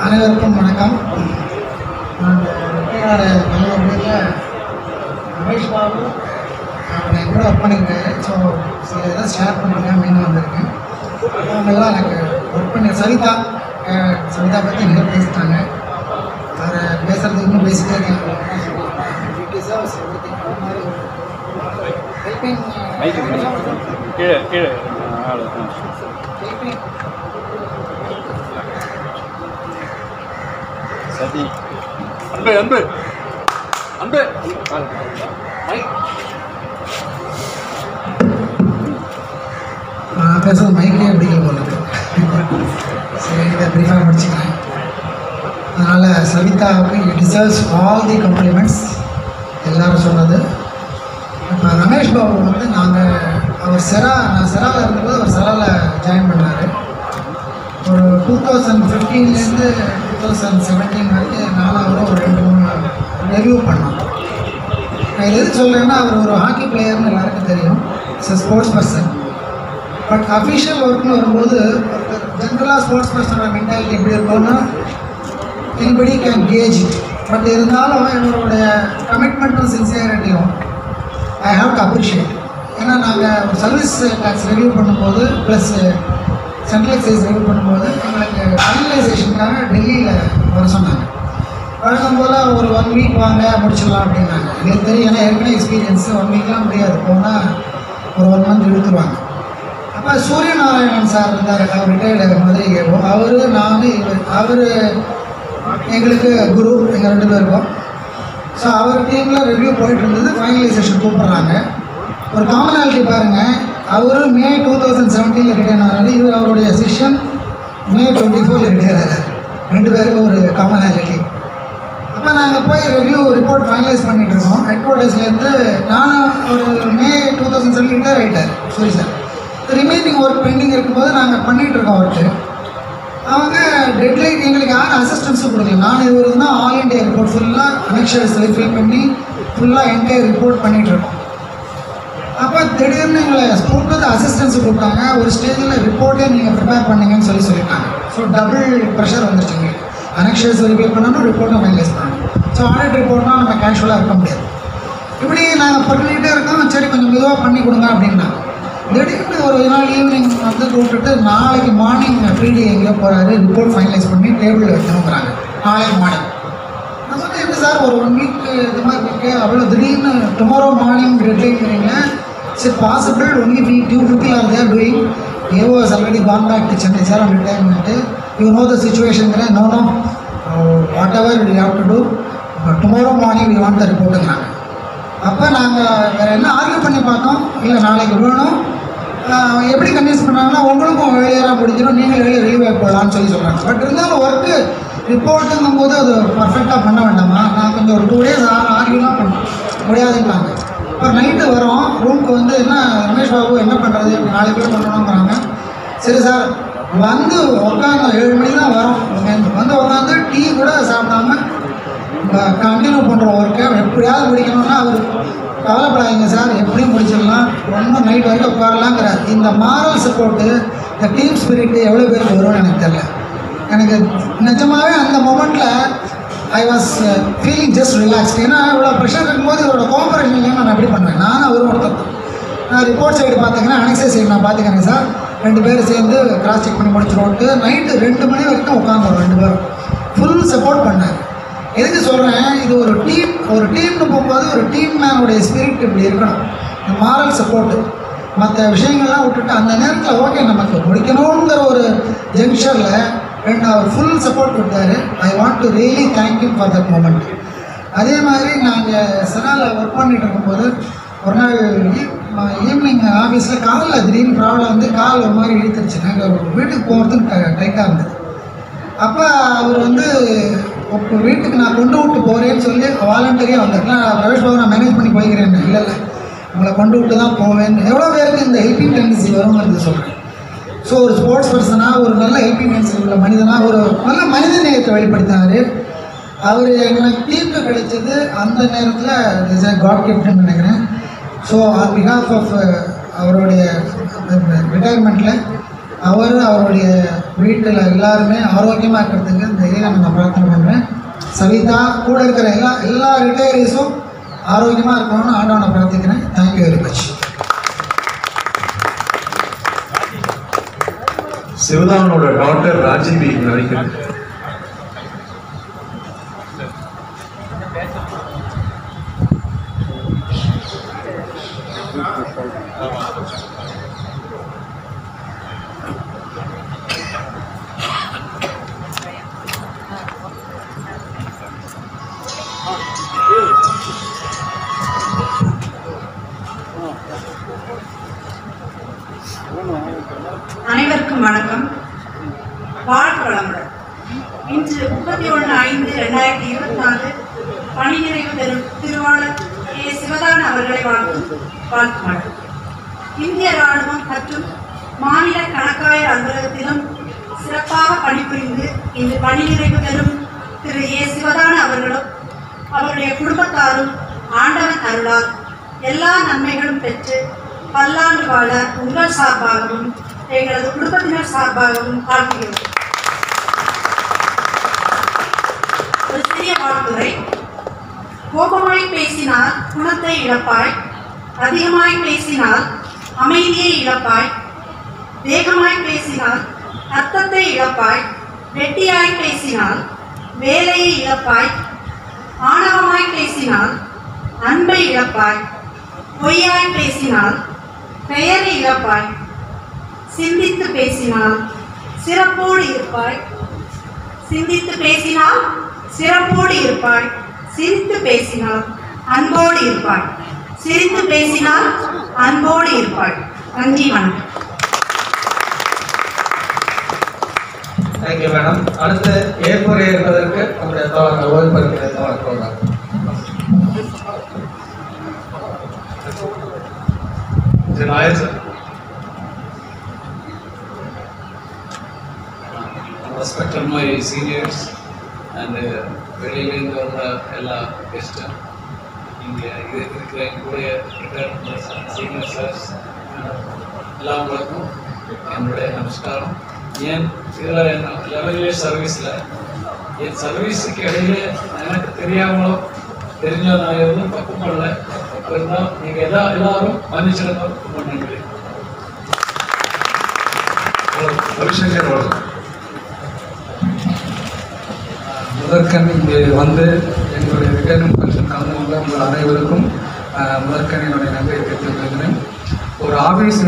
அனைவருக்கும் வணக்கம். நான் வீட்டில் ரமேஷ் பாபு அவனை கூட ஒர்க் பண்ணியிருக்காரு. ஸோ சில இதை ஷேர் பண்ணுங்க மெயின் வந்திருக்கேன். அவங்கெல்லாம் எனக்கு ஒர்க் பண்ணி சவிதா பற்றி நிறைய பேசிட்டாங்க. அவரை பேசுகிறது இன்னும் பேசிட்டே இருக்காங்க. சதி அன்பு அன்பு அன்பு நான் பேசுறது மைக்லேயே பிடிக்கல போல இருக்கு. சரி, இதை ப்ரீஃபாக படிச்சுக்கிறேன். அதனால் சவிதாவுக்கு it deserves all the compliments எல்லோரும் சொன்னது. இப்போ ரமேஷ் பாபு நாங்கள் நான் செராவில் இருந்தபோது அவர் செராவில் ஜாயின் பண்ணார். ஒரு 2015 2017 வரைக்கும் நானும் அவரும் ஒரு 2-3 ரிவ்யூ பண்ணோம். நான் எது சொல்கிறேன்னா, அவர் ஒரு ஹாக்கி பிளேயர்னு எல்லாருக்கும் தெரியும். It's a sports person. But official ஒர்க்னு வரும்போது ஜென்ரலாக ஸ்போர்ட்ஸ் பர்சனோட மென்டாலிட்டி எப்படி இருக்கும்னா எனிபடி கேன் கேஜ். பட் இருந்தாலும் இவருடைய கமிட்மெண்ட்டும் சின்சியரிட்டியும் ஐ ஹாவ் டு அப்ரிஷியேட். ஏன்னா நாங்கள் ஒரு சர்வீஸ் டேக்ஸ் ரிவ்யூ பண்ணும்போது ப்ளஸ் சென்ட்ரல் எக்ஸைஸ் ரிவ்யூ பண்ணும்போது எங்களுக்கு ஃபைனலைசேஷனுக்காக டெல்லியில் வர சொன்னாங்க. வழக்கம் போல் ஒரு 1 வீக் வாங்க முடிச்சிடலாம் அப்படின்னாங்க. எங்களுக்கு தெரியும், ஏன்னா ஏற்கனவே எக்ஸ்பீரியன்ஸு 1 வீக்லாம் முடியாது, போனால் ஒரு 1 மந்த் இழுத்துருவாங்க. அப்போ சூரியநாராயணன் சார் இருந்தார், அவர் ரிட்டையர்டு மாதிரி கேட்போம். அவர் எங்களுக்கு குரு, எங்கள் 2 பேருக்கும். ஸோ அவர் டீமில் ரிவ்யூ போயிட்டு இருந்தது. ஃபைனலைசேஷன் கூப்பிட்றாங்க. ஒரு காமனாலிட்டி பாருங்கள், அவர் மே 2017 ரிட்டையர் ஆனாரு. இவர் அவருடைய சிஷன் மே 24 ரிட்டையர் ஆகிறார். 2 பேருக்கும் ஒரு காமனாலிட்டி. அப்போ நாங்கள் போய் ரிவ்யூ ரிப்போர்ட் ஃபைனலைஸ் பண்ணிகிட்டு இருக்கோம். ஹெட் குவார்ட்டர்ஸ்லேருந்து நானும் ஒரு மே 2017 ரிட்டையர் ஆகிட்டார் சரி சார். ரிமைனிங் ஒர்க் பெண்டிங் இருக்கும்போது நாங்கள் பண்ணிகிட்ருக்கோம் ஒர்க்கு. அவங்க டெட்லைன் எங்களுக்கு யாரும் அசிஸ்டன்ஸும் கொடுக்கல. நான் இவர் தான் ஆல் இண்டியா ரிப்போர்ட் ஃபுல்லாக கனெக்ஷன்ஸ் ஃபில் பண்ணி ஃபுல்லாக என்டையர் ரிப்போர்ட் பண்ணிகிட்ருக்கோம். அப்போ திடீர்னு எங்களை கூப்பிட்டு அசிஸ்டன்ஸு கூப்பிட்டாங்க. ஒரு ஸ்டேஜில் ரிப்போர்ட்டே நீங்கள் ப்ரிப்பேர் பண்ணுங்கன்னு சொல்லிட்டாங்க. ஸோ டபுள் ப்ரெஷர் வந்துருச்சுங்க. கனெக்ஷன்ஸ் வெரிஃபை பண்ணணும், ரிப்போர்ட்டும் ஃபைனலைஸ் பண்ணணும். ஸோ ஆடிட் ரிப்போர்ட்னா நம்ம கேஷுவலாக இருக்க முடியாது. இப்படி நாங்கள் பண்ணிகிட்டே இருக்கோம். சரி, கொஞ்சம் மெதுவாக பண்ணி கொடுங்க அப்படின்னா திடீர்னு ஒரு நாள் ஈவினிங் கூப்பிட்டுட்டு நாளைக்கு மார்னிங் ஃப்ரீடே எங்கேயோ போகிறாரு, ரிப்போர்ட் ஃபைனலைஸ் பண்ணி டேபிளில் வைக்கணுங்கிறாங்க நாளைக்கு மார்னிங். நான் சொன்னேன், என்ன சார் ஒரு 1 வீக் இது மாதிரி இருக்குது, அவ்வளோ திடீர்னு டுமாரோ மார்னிங் டெட்லைன்ங்கிறீங்க. சரி, possible only 250 are there doing. AO has already gone back to Chennai, sir, on retirement. You know the situation, no no whatever we have to do, tomorrow morning we want the ரிப்போர்ட்டுங்கிறாங்க. அப்போ நாங்கள் வேறு என்ன argue பண்ணி பார்த்தோம், இல்லை நாளைக்கு வேணும். எப்படி கன்வின்ஸ் பண்ணாங்கன்னா உங்களுக்கும் வேலையாக முடிஞ்சிடும், நீங்கள் வெளியே வெளியே போகலான்னு சொல்கிறாங்க. பட் இருந்தாலும் ஒர்க்கு ரிப்போர்ட்டுங்கும் போது அது பர்ஃபெக்டாக பண்ண வேண்டாமா? நான் கொஞ்சம் ஒரு 2 days ஆர்கியூலாம் பண்ண முடியாதுங்களாங்க. இப்போ நைட்டு வரோம் ரூமுக்கு வந்து என்ன ரமேஷ் பாபு என்ன பண்ணுறது, நாளைக்கு கூட பண்ணணுங்கிறாங்க. சரி சார் வந்து உட்காந்து 7 மணி தான் வரோம், வந்து உட்காந்து டீ கூட சாப்பிடாம கண்டினியூ பண்ணுறோம் ஒர்க்கை. எப்படியாவது முடிக்கணும்னா அவர் கவலைப்படாதீங்க சார், எப்படியும் முடிச்சிடலாம், ஒன்றும் நைட் வரைக்கும் உட்காரலாங்கிறார். இந்த மாரல் சப்போர்ட்டு, இந்த டீம் ஸ்பிரிட்டு எவ்வளோ பேருக்கு வரும்னு எனக்கு தெரியல. எனக்கு நிஜமாகவே அந்த மொமெண்ட்டில் I was feeling just relaxed. ஏன்னா இவ்வளோ ப்ரெஷர் இருக்கும்போது இவரோட கோஆப்ரேஷன் இல்லைன்னு நான் எப்படி பண்ணுவேன்? நானும் அவரும் ஒருத்தர். நான் ரிப்போர்ட் சைடு பார்த்துக்கிறேன், அனெக்சைஸ் சைடு நான் பார்த்துக்கிறேன் சார். 2 பேரும் சேர்ந்து கிராஸ் செக் பண்ணி முடிச்சிடுவோன்ட்டு நைட்டு 2 மணி வரைக்கும் உட்காந்துரும் 2 பேரும். ஃபுல் சப்போர்ட் பண்ணார். எதுக்கு சொல்கிறேன், இது ஒரு டீம்னு போகும்போது ஒரு டீம் மேனுடைய ஸ்பிரிட் இப்படி இருக்கணும். இந்த மாரல் சப்போர்ட்டு மற்ற விஷயங்கள்லாம் விட்டுட்டு அந்த நேரத்தில் ஓகே நமக்கு முடிக்கணுங்கிற ஒரு ஜங்ஷனில் அவர் ஃபுல் சப்போர்ட் கொடுத்தாரு. I want to really thank you for that moment. அதே மாதிரி நாங்கள் செனாவில் ஒர்க் பண்ணிகிட்டு இருக்கும்போது ஒரு நாள் ஈவினிங் ஆஃபீஸில் காலில் திடீர்னு ப்ராப்ளம் வந்து கால் ஒரு மாதிரி இழுத்துருச்சு. நாங்கள் வீட்டுக்கு போகிறதுக்கு டைட்டாக இருந்தது. அப்போ அவர் வந்து வீட்டுக்கு நான் கொண்டு விட்டு போகிறேன்னு சொல்லி வாலண்டரியாக வந்திருக்கேன். ரமேஷ் பாபு நான் மேனேஜ் பண்ணி போய்க்கிறேன். இல்லை உங்களை கொண்டு விட்டு தான் போவேன்னு. எவ்வளோ பேருக்கு இந்த ஹெல்பிங் டெண்டன்சி வருங்கிறது சொல்கிறேன். ஸோ ஒரு ஸ்போர்ட்ஸ் பர்சனாக, ஒரு நல்ல ஹெல்பிங் டெண்டன்சி உள்ள மனிதனாக, ஒரு நல்ல மனித நேயத்தை வெளிப்படுத்தினார். அவர் எனக்கு தீர்ப்பு கிடைச்சது அந்த நேரத்தில் காட் கிஃப்ட்னு நினைக்கிறேன். ஸோ ஆன் பிஹாஃப் ஆஃப் அவருடைய ரிட்டையர்மெண்ட்டில் அவருடைய வீட்டில் எல்லாருமே ஆரோக்கியமாக இருக்கிறதுக்கு இந்த ஏரியா நான் பிரார்த்தனை பண்ணுறேன். சவிதா கூட இருக்கிற எல்லா ரிட்டையரிஸும் ஆரோக்கியமாக இருக்கணும்னு ஆண்டவனை பிரார்த்திக்கிறேன். Thank you very much. சிவதானோட டாக்டர் ராஜீவி நினைக்கிறேன். அனைவருக்கும் வணக்கம். வாழ்க வளமுடன். இன்று 31/5/2024 பணி நிறைவு பெறும் திருவாளர் ஏ. சிவதான அவர்களை வாழ்த்துமாறு. இந்திய ராணுவம் மற்றும் மாநில கணக்காயர் அலுவலகத்திலும் சிறப்பாக பணிபுரிந்து இன்று பணி நிறைவு பெறும் திரு ஏ. சிவதான அவர்களும் அவருடைய குடும்பத்தாரும் ஆண்டவன் அருளால் எல்லா நன்மைகளும் பெற்று பல்லாண்டு வாழ உங்கள் சார்பாகவும் எங்களது குடும்பத்தினர் சார்பாகவும் வாழ்த்துகிறோம். ஒரு சிறிய வாழ்த்துரை. கோபமாய் பேசினால் குணத்தை இழப்பாய், அதிகமாய் பேசினால் அமைதியை இழப்பாய், வேகமாய் பேசினால் அர்த்தத்தை இழப்பாய், வெட்டியாய் பேசினால் வேலையை இழப்பாய், ஆணவமாய் பேசினால் அன்பை இழப்பாய், பொய்யாய் பேசினால் பெயரை இழப்பாய், சிந்தித்து பேசினால் சிறப்போடு இருப்பாய், சிந்தித்து பேசினால் சிறப்போடு இருப்பாய், சிரித்து பேசினால் அன்போடு இருப்பாய், சிரித்து பேசினால் அன்போடு இருப்பாய். நன்றி, வணக்கம். Thank you madam. அடுத்து ஏற்புரை இருப்பதற்கு நம்முடைய தோழர்கள் ஓய்வு தோழர்கள். Respect on my seniors and வெளியிலேருந்து வந்த எல்லா கெஸ்ட்டும் இங்கே இருக்கிற எங்களுடைய சீனியர் சார்ஸ் எல்லாங்களுக்கும் என்னுடைய நமஸ்காரம். ஏன் இதில் என்ன 11 years சர்வீஸில் என் சர்வீஸுக்கு இடையிலே எனக்கு தெரியாமலோ தெரிஞ்சோ நான் எதுவும் தப்பு பண்ணல. இருந்தால் நீங்கள் எல்லாரும் மன்னிச்சிருந்தோம். ரொம்ப நன்றி. முதற்கண் இங்கே வந்து எங்களுடைய ரிட்டர்னிங் ஃபங்க்ஷன் கலந்து கொண்ட உங்கள் அனைவருக்கும் முதற்கண் என்னுடைய நன்றியை தெரிவித்துக் கொள்கிறேன். ஒரு ஆஃபீஸ்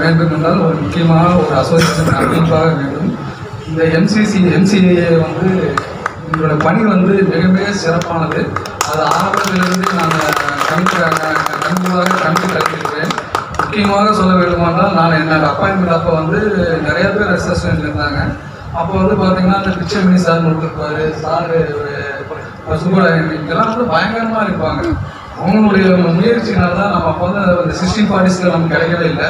வேண்டும் என்றால் ஒரு முக்கியமாக ஒரு அசோசியேஷன் கண்டிப்பாக வேண்டும். இந்த எம்சிஏ வந்து எங்களோட பணி வந்து மிக மிக சிறப்பானது. அது ஆரம்பத்திலிருந்து நாங்கள் கண்டிப்பாக கலந்துக்கிறேன். முக்கியமாக சொல்ல வேண்டுமானால் நான் என்னோட அப்பாயின்மெண்ட் அப்போ வந்து நிறைய பேர் ரெசர்வேஷன் இருந்தாங்க. அப்போ வந்து பார்த்தீங்கன்னா அந்த பிச்சைமணி சார் கொடுத்துருப்பாரு, சார் சுப்பராயன் வந்து பயங்கரமாக இருப்பாங்க. அவங்களுடைய முயற்சினால தான் நம்ம அப்போ வந்து அந்த 1640s நமக்கு கிடைக்கவே இல்லை.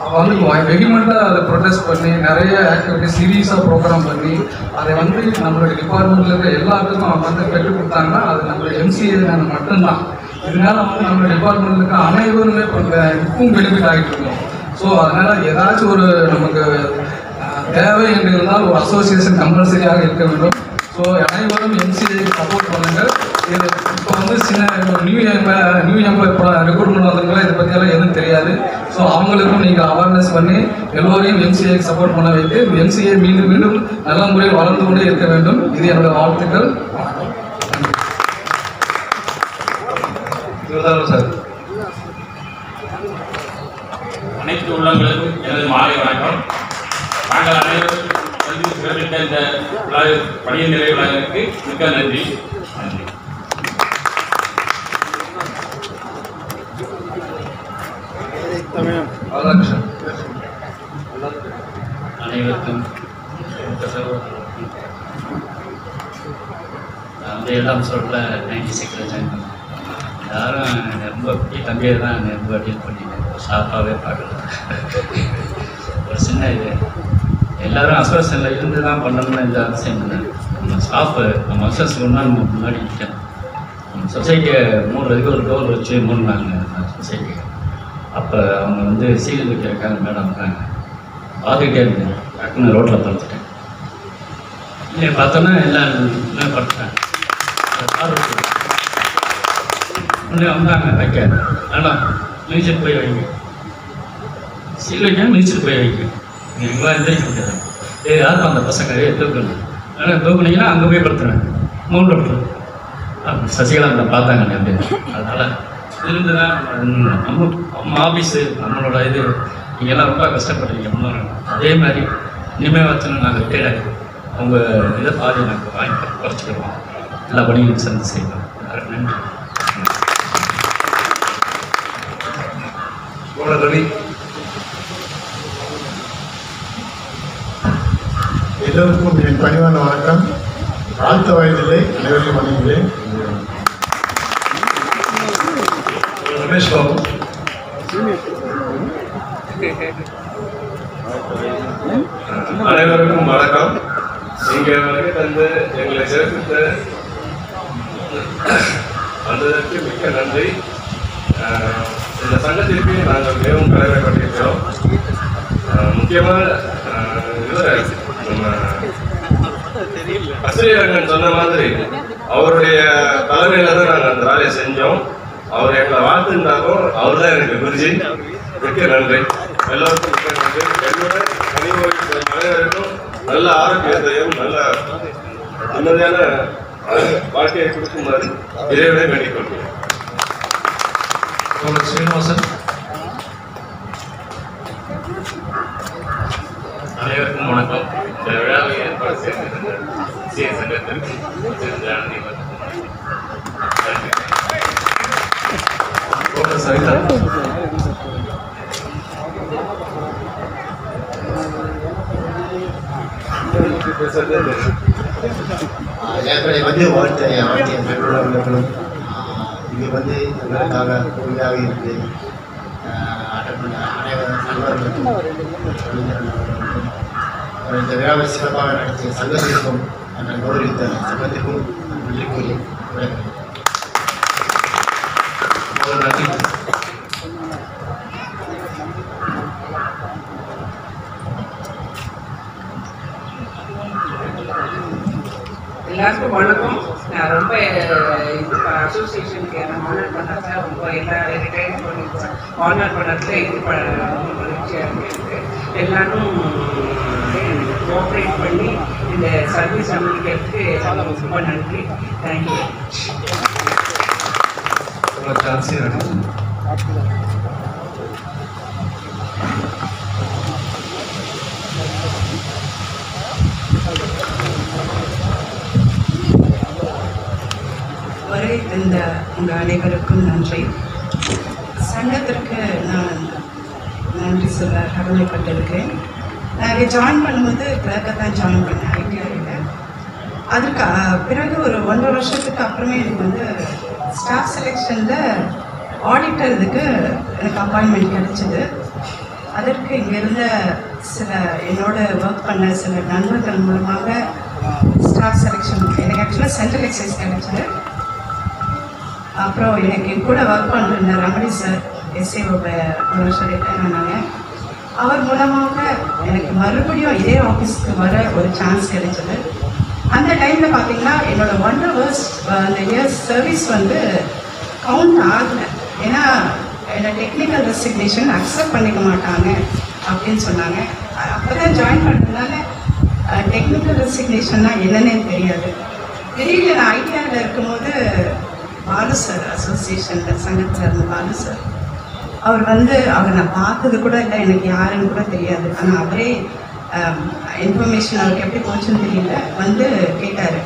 அப்போ வந்து வெகுமெண்ட்டாக அதை ப்ரொடெஸ்ட் பண்ணி நிறைய ஆக்டிவிட்டிஸ் சீரியஸாக ப்ரோக்ராம் பண்ணி அதை வந்து நம்மளுடைய டிபார்ட்மெண்ட்டில் இருக்கிற எல்லாத்துக்கும் அவங்க வந்து பெற்றுக் கொடுத்தாங்கன்னா அது நம்மளுடைய எம்சிஏ மட்டும்தான். இதனால வந்து நம்மளுடைய டிபார்ட்மெண்ட்டில் இருக்க அனைவருமே இப்பவும் பெனிஃபிட் ஆகிட்டு இருக்கோம். ஸோ அதனால் ஏதாச்சும் ஒரு நமக்கு தேவை என்று இருந்தால் ஒரு அசோசியேஷன் கம்பல்சரியாக இருக்க வேண்டும். ஸோ அனைவரும் எம்சிஏக்கு சப்போர்ட் பண்ணுங்கள். இது இப்போ வந்து சின்ன நியூ எம்ப்ளாய் ரெக்ரூட்மெண்ட் வந்தவங்களாம் இதை பற்றியெல்லாம் எதுவும் தெரியாது. ஸோ அவங்களுக்கும் நீங்கள் அவேர்னஸ் பண்ணி எல்லோரையும் எம்சிஏக்கு சப்போர்ட் பண்ண வைத்து எம்சிஏ மீண்டும் மீண்டும் நல்ல முறையில் வளர்ந்து கொண்டே இருக்க வேண்டும். இது என்னோட வாழ்த்துக்கள். சார் அனைத்து உள்ளங்களுக்கும் எனது மாலை வணக்கம். நாங்கள் அனைவரும் சிறப்பித்த இந்த பணியின் நிலை விழாவிற்கு மிக்க நன்றி. அனைவருக்கும் வந்து எல்லாம் சொல்ல 96 ஜாயின் பண்ணேன். யாரும் ரொம்ப பெரிய தம்பியை தான் ரொம்ப டீல் பண்ணிட்டேன். ஷார்ப்பாகவே பார்க்கல. ஒரு சின்ன இது எல்லோரும் அசோசியேஷனில் இருந்து தான் பண்ணணும்னு இந்த அவசியம் இல்லை. நம்ம ஸ்டாஃபு நம்ம அசோசியேஷன் ஒன்றா நம்ம முன்னாடி நிற்கணும். நம்ம சொசைட்டியை மூடுறதுக்கு ஒரு டோர் வச்சு மூடினாங்க சொசைட்டி. அப்போ அவங்க வந்து சீல் வைக்கிறக்காக மேடம் வந்தாங்க. பார்த்துக்கிட்டே இருந்தேன். டக்குன்னு ரோட்டில் படுத்துட்டேன். இல்லை பார்த்தோன்னா எல்லாம் படுத்துட்டேன். உடனே வந்தாங்க வைக்க. மேடம் மியூசிக் போய் வைங்க, சீல் வைக்க மியூசிக் போய் வைக்க. எங்களாம் எந்திரிக்க முடியாது. யாருக்கும் அந்த பசங்க தூக்கணும். ஆனால் தூக்குனீங்கன்னா அங்கே போய் படுத்துறேன். மூணு சசிகலா பார்த்தாங்க அப்படின்னு. அதனால் இருந்து தான் நம்ம ஆஃபீஸு நம்மளோட இது நீங்கள்லாம் ரொம்ப கஷ்டப்படுறீங்க. முன்னோர் அதே மாதிரி இனிமேல் வச்சுன்னு நாங்கள் ரிட்டையர்ட் ஆகி அவங்க இதை பாதி நாங்கள் வாங்கி குறைச்சிக்கிடுவோம். எல்லா பணியும் சேர்ந்து செய்வோம். நன்றி. ரவி எல்லோருக்கும் என் பணிவான வணக்கம். வாழ்த்த வயதில்லை, அனைவரையும் வணங்குகிறேன். ரமேஷ் பாபு அனைவருக்கும் வணக்கம். இங்கே வருகை தந்து எங்களை சிறப்பித்து வந்ததற்கு மிக்க நன்றி. இந்த சங்கத்திற்கு நாங்கள் மிகவும் கடமைப்பட்டிருக்கிறோம். முக்கியமாக நம்ம அஸ்ரீரங்கன் சொன்ன மாதிரி அவருடைய தலைமையில தான் நாங்கள் அந்த வேலையை செஞ்சோம். அவர் எங்களை வாழ்த்துனாலும் அவர் தான் எனக்கு குருஜி. மிக்க நன்றி. எல்லோருக்கும் மிக்க நன்றி. என்னோட அனைவருக்கும் நல்ல ஆரோக்கியத்தையும் நல்ல நிம்மதியான வாழ்க்கையை கொடுக்குமாறு இறைவனை வேண்டிக் கொள்கிறேன். ஸ்ரீனிவாசன் அனைவருக்கும் வணக்கம். இந்த விழாவை ஏற்பாடு செய்திருந்த சிஏ சங்கத்திற்கு சரிதா ஏற்கனவே வந்து வாழ்த்திய பெற்றோர்களும் இங்கே வந்து எங்களுக்காக உதவியாக இருந்து அட்டன் பண்ண அனைவரும் நண்பர்களுக்கும் இந்த விழாவை சிறப்பாக நடத்திய சங்கத்திற்கும் நான் கௌரவித்த சங்கத்திற்கும் நன்றி கூறி எல்லாருக்கும் வணக்கம். நான் ரொம்ப இது அசோசியேஷனுக்கு என்ன ஆனர் பண்ணாத ரொம்ப எல்லா ரிட்டையர் பண்ணி ஆனர் பண்ணதில் இது ரொம்ப மகிழ்ச்சியாக இருக்குது. எல்லாரும் கோஆப்ரேட் பண்ணி இந்த சர்வீஸ் அனுமதிக்கிறதுக்கு ரொம்ப நன்றி. தேங்க்யூ. இருந்த உங்கள் அனைவருக்கும் நன்றி. சங்கத்திற்கு நான் நன்றி சொல்ல கடமைப்பட்டிருக்கேன். நான் இங்கே ஜாயின் பண்ணும்போது கிளர்க்காக தான் ஜாயின் பண்ணேன் ஐடிஐயில். அதுக்கு பிறகு ஒரு 1.5 வருஷத்துக்கு அப்புறமே எனக்கு வந்து ஸ்டாஃப் செலெக்ஷனில் ஆடிட்டர் இதுக்கு எனக்கு அப்பாயின்மெண்ட் கிடைச்சிது. அதற்கு இங்கே இருந்த சில என்னோட ஒர்க் பண்ண சில நண்பர்கள் மூலமாக ஸ்டாஃப் செலெக்ஷன் எனக்கு ஆக்சுவலாக சென்ட்ரல் எக்ஸைஸ் கிடைச்சிது. அப்புறம் எனக்கு என் கூட ஒர்க் பண்ணுற ரமணி சார் எஸ்ஏஓட 1 வருஷம் ரிட்டையர் ஆனாங்க. அவர் மூலமாக எனக்கு மறுபடியும் இதே ஆஃபீஸ்க்கு வர ஒரு சான்ஸ் கிடைச்சது. அந்த டைமில் பார்த்தீங்கன்னா என்னோட 1.5 இயர்ஸ் சர்வீஸ் வந்து கவுண்ட் ஆகலை. ஏன்னா என்னோட டெக்னிக்கல் ரெசிக்னேஷன் அக்செப்ட் பண்ணிக்க மாட்டாங்க அப்படின்னு சொன்னாங்க. அப்போ தான் ஜாயின் பண்ணுறதுனால டெக்னிக்கல் ரெசிக்னேஷன்னா என்னன்னே தெரியாது. திடீர்னு நான் ஐடிஆரில் இருக்கும்போது பாலு சார் அசோசியேஷனில் சங்கத்தில் இருந்த பாலு சார் அவர் வந்து அவர் நான் பார்த்தது கூட இல்லை, எனக்கு யாருன்னு கூட தெரியாது. ஆனால் அவரே இன்ஃபர்மேஷன் அவருக்கு எப்படி போச்சுன்னு தெரியல வந்து கேட்டார்,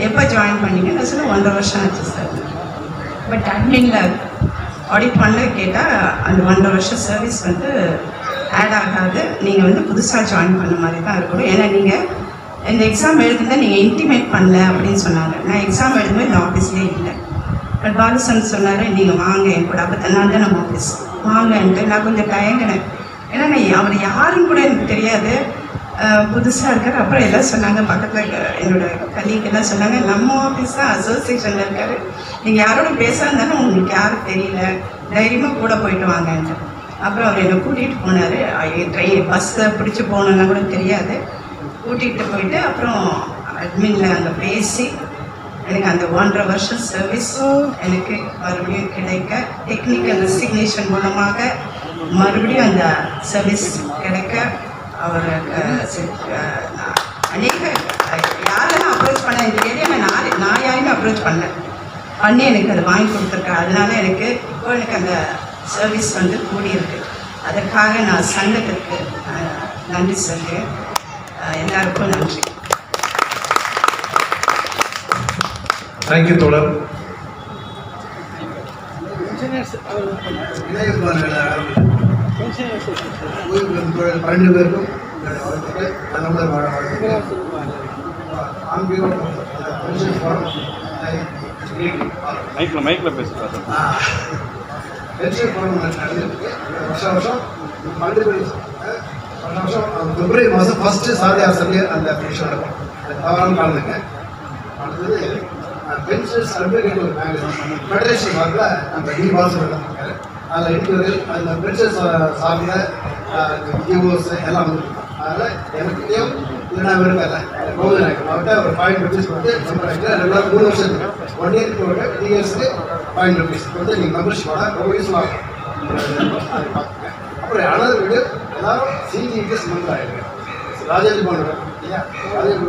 எப்போ ஜாயின் பண்ணீங்க? நான் சொன்ன 1.5 வருஷம் ஆச்சு சார். பட் அட்மினில் ஆடிட் பண்ண கேட்டால் அந்த 1.5 வருஷம் சர்வீஸ் வந்து ஆட் ஆகாது, நீங்கள் வந்து புதுசாக ஜாயின் பண்ண மாதிரி தான் இருக்கணும். ஏன்னா நீங்கள் இந்த எக்ஸாம் எழுதுனா நீங்கள் இன்டிமேட் பண்ணல அப்படின்னு சொன்னாங்க. நான் எக்ஸாம் எழுதும்போது இந்த ஆஃபீஸ்லேயே இல்லை. பட் பாலுசன் சொன்னார், நீங்கள் வாங்க என் கூட. அப்போ நான் தான் நம்ம ஆஃபீஸ் வாங்கன்ட்டு நான் கொஞ்சம் தயங்கினேன். ஏன்னா நான் அவர் யாருன்னு கூட எனக்கு தெரியாது, புதுசாக இருக்கார். அப்புறம் எல்லாம் சொன்னாங்க, பக்கத்தில் என்னோட கலீக்கெல்லாம் சொன்னாங்க, நம்ம ஆஃபீஸ் தான் அசோசியேஷனில் இருக்கார், நீங்கள் யாரோட பேசாஇருந்தாலும் உங்களுக்கு யாரும் தெரியல, தைரியமாக கூட போயிட்டு வாங்கன்ட்டு. அப்புறம் அவர் என்னை கூட்டிகிட்டு போனார். பஸ்ஸை பிடிச்சி போனோன்னா கூட தெரியாது, கூட்டிகிட்டு போயிட்டு அப்புறம் அட்மினில் அங்கே பேசி எனக்கு அந்த 1.5 வருஷம் சர்வீஸ் எனக்கு மறுபடியும் கிடைக்க, டெக்னிக்கல் ரெசிக்னேஷன் மூலமாக மறுபடியும் அந்த சர்வீஸ் கிடைக்க அவருக்கு அநேக யாரெல்லாம் அப்ரோச் பண்ண இந்த ஏரியாவில் நான் யாரையுமே அப்ரோச் பண்ணி எனக்கு அதை வாங்கி கொடுத்துருக்கேன். அதனால எனக்கு இப்போ எனக்கு அந்த சர்வீஸ் வந்து கூடியிருக்கு. அதற்காக நான் சங்கத்திற்கு நன்றி சொல்கிறேன். எல்லாருக்கும் நன்றி. தேங்க்யூ தோழர். பன்னெண்டு பேருக்கும் மைக்கில் பேசுகிறேன். வருஷம் பிப்ரவரி மாதம் ஃபஸ்ட்டு சாதியார் சபையை அந்த ஃபங்க்ஷன் நடக்கும். தவறான காலத்துங்க. அடுத்தது பென்ஷன் சர்டிஃபிகேட் ஒரு மேகசின் ஃபெடரேஷன் வாக்கில் அந்த டி பால்ஸ் இருக்காரு. அதில் இருக்கிறது அந்த பென்ஷன் சார்ந்த ஜிஓஸ் எல்லாம் வந்துருக்காங்க. அதனால் எனக்குத்தையும் இல்லைனா விரும்பல கோவில் நாயக்கம் அவர்கிட்ட ஒரு ₹5 கொடுத்து ரெகுலர் 3 வருஷத்துக்கு 1 இயருக்கு ஒரு 3 இயர்ஸ்க்கு ₹5 கொடுத்து நீங்கள் மெம்பர்ஷிப்போட ரொம்ப யூஸ்ஃபுல்லாக இருக்கும். அதை பார்த்துங்க. அப்புறம் அனதர் வீடு எல்லாரும் சிஜிக்கு மெம்பர் ஆகிடுங்க. ராஜேஜ் பண்ணுறேன் இல்லையா, ராஜேஜ்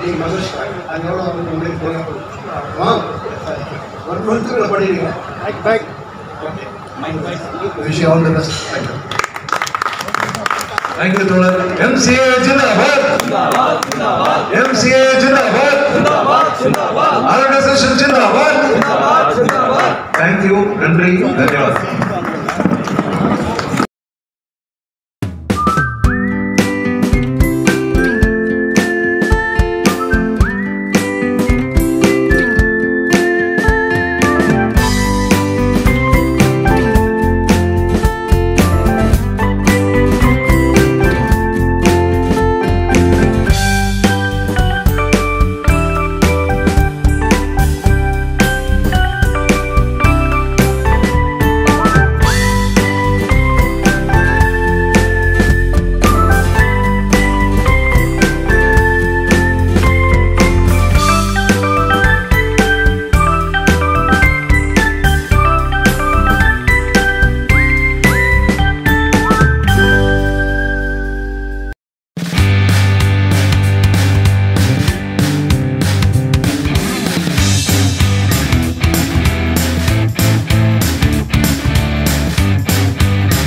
நீங்கள் மெம்பர்ஷிப் அது எவ்வளோ உங்களுக்கு தெரியும். ஒரு மந்த்துக்குள்ள பண்ணிடுங்க. Wish you all the best. Thank you தோழர். MCA zindabad, MCA zindabad, organisation zindabad. Thank you, நன்றி, தன்யவாத்.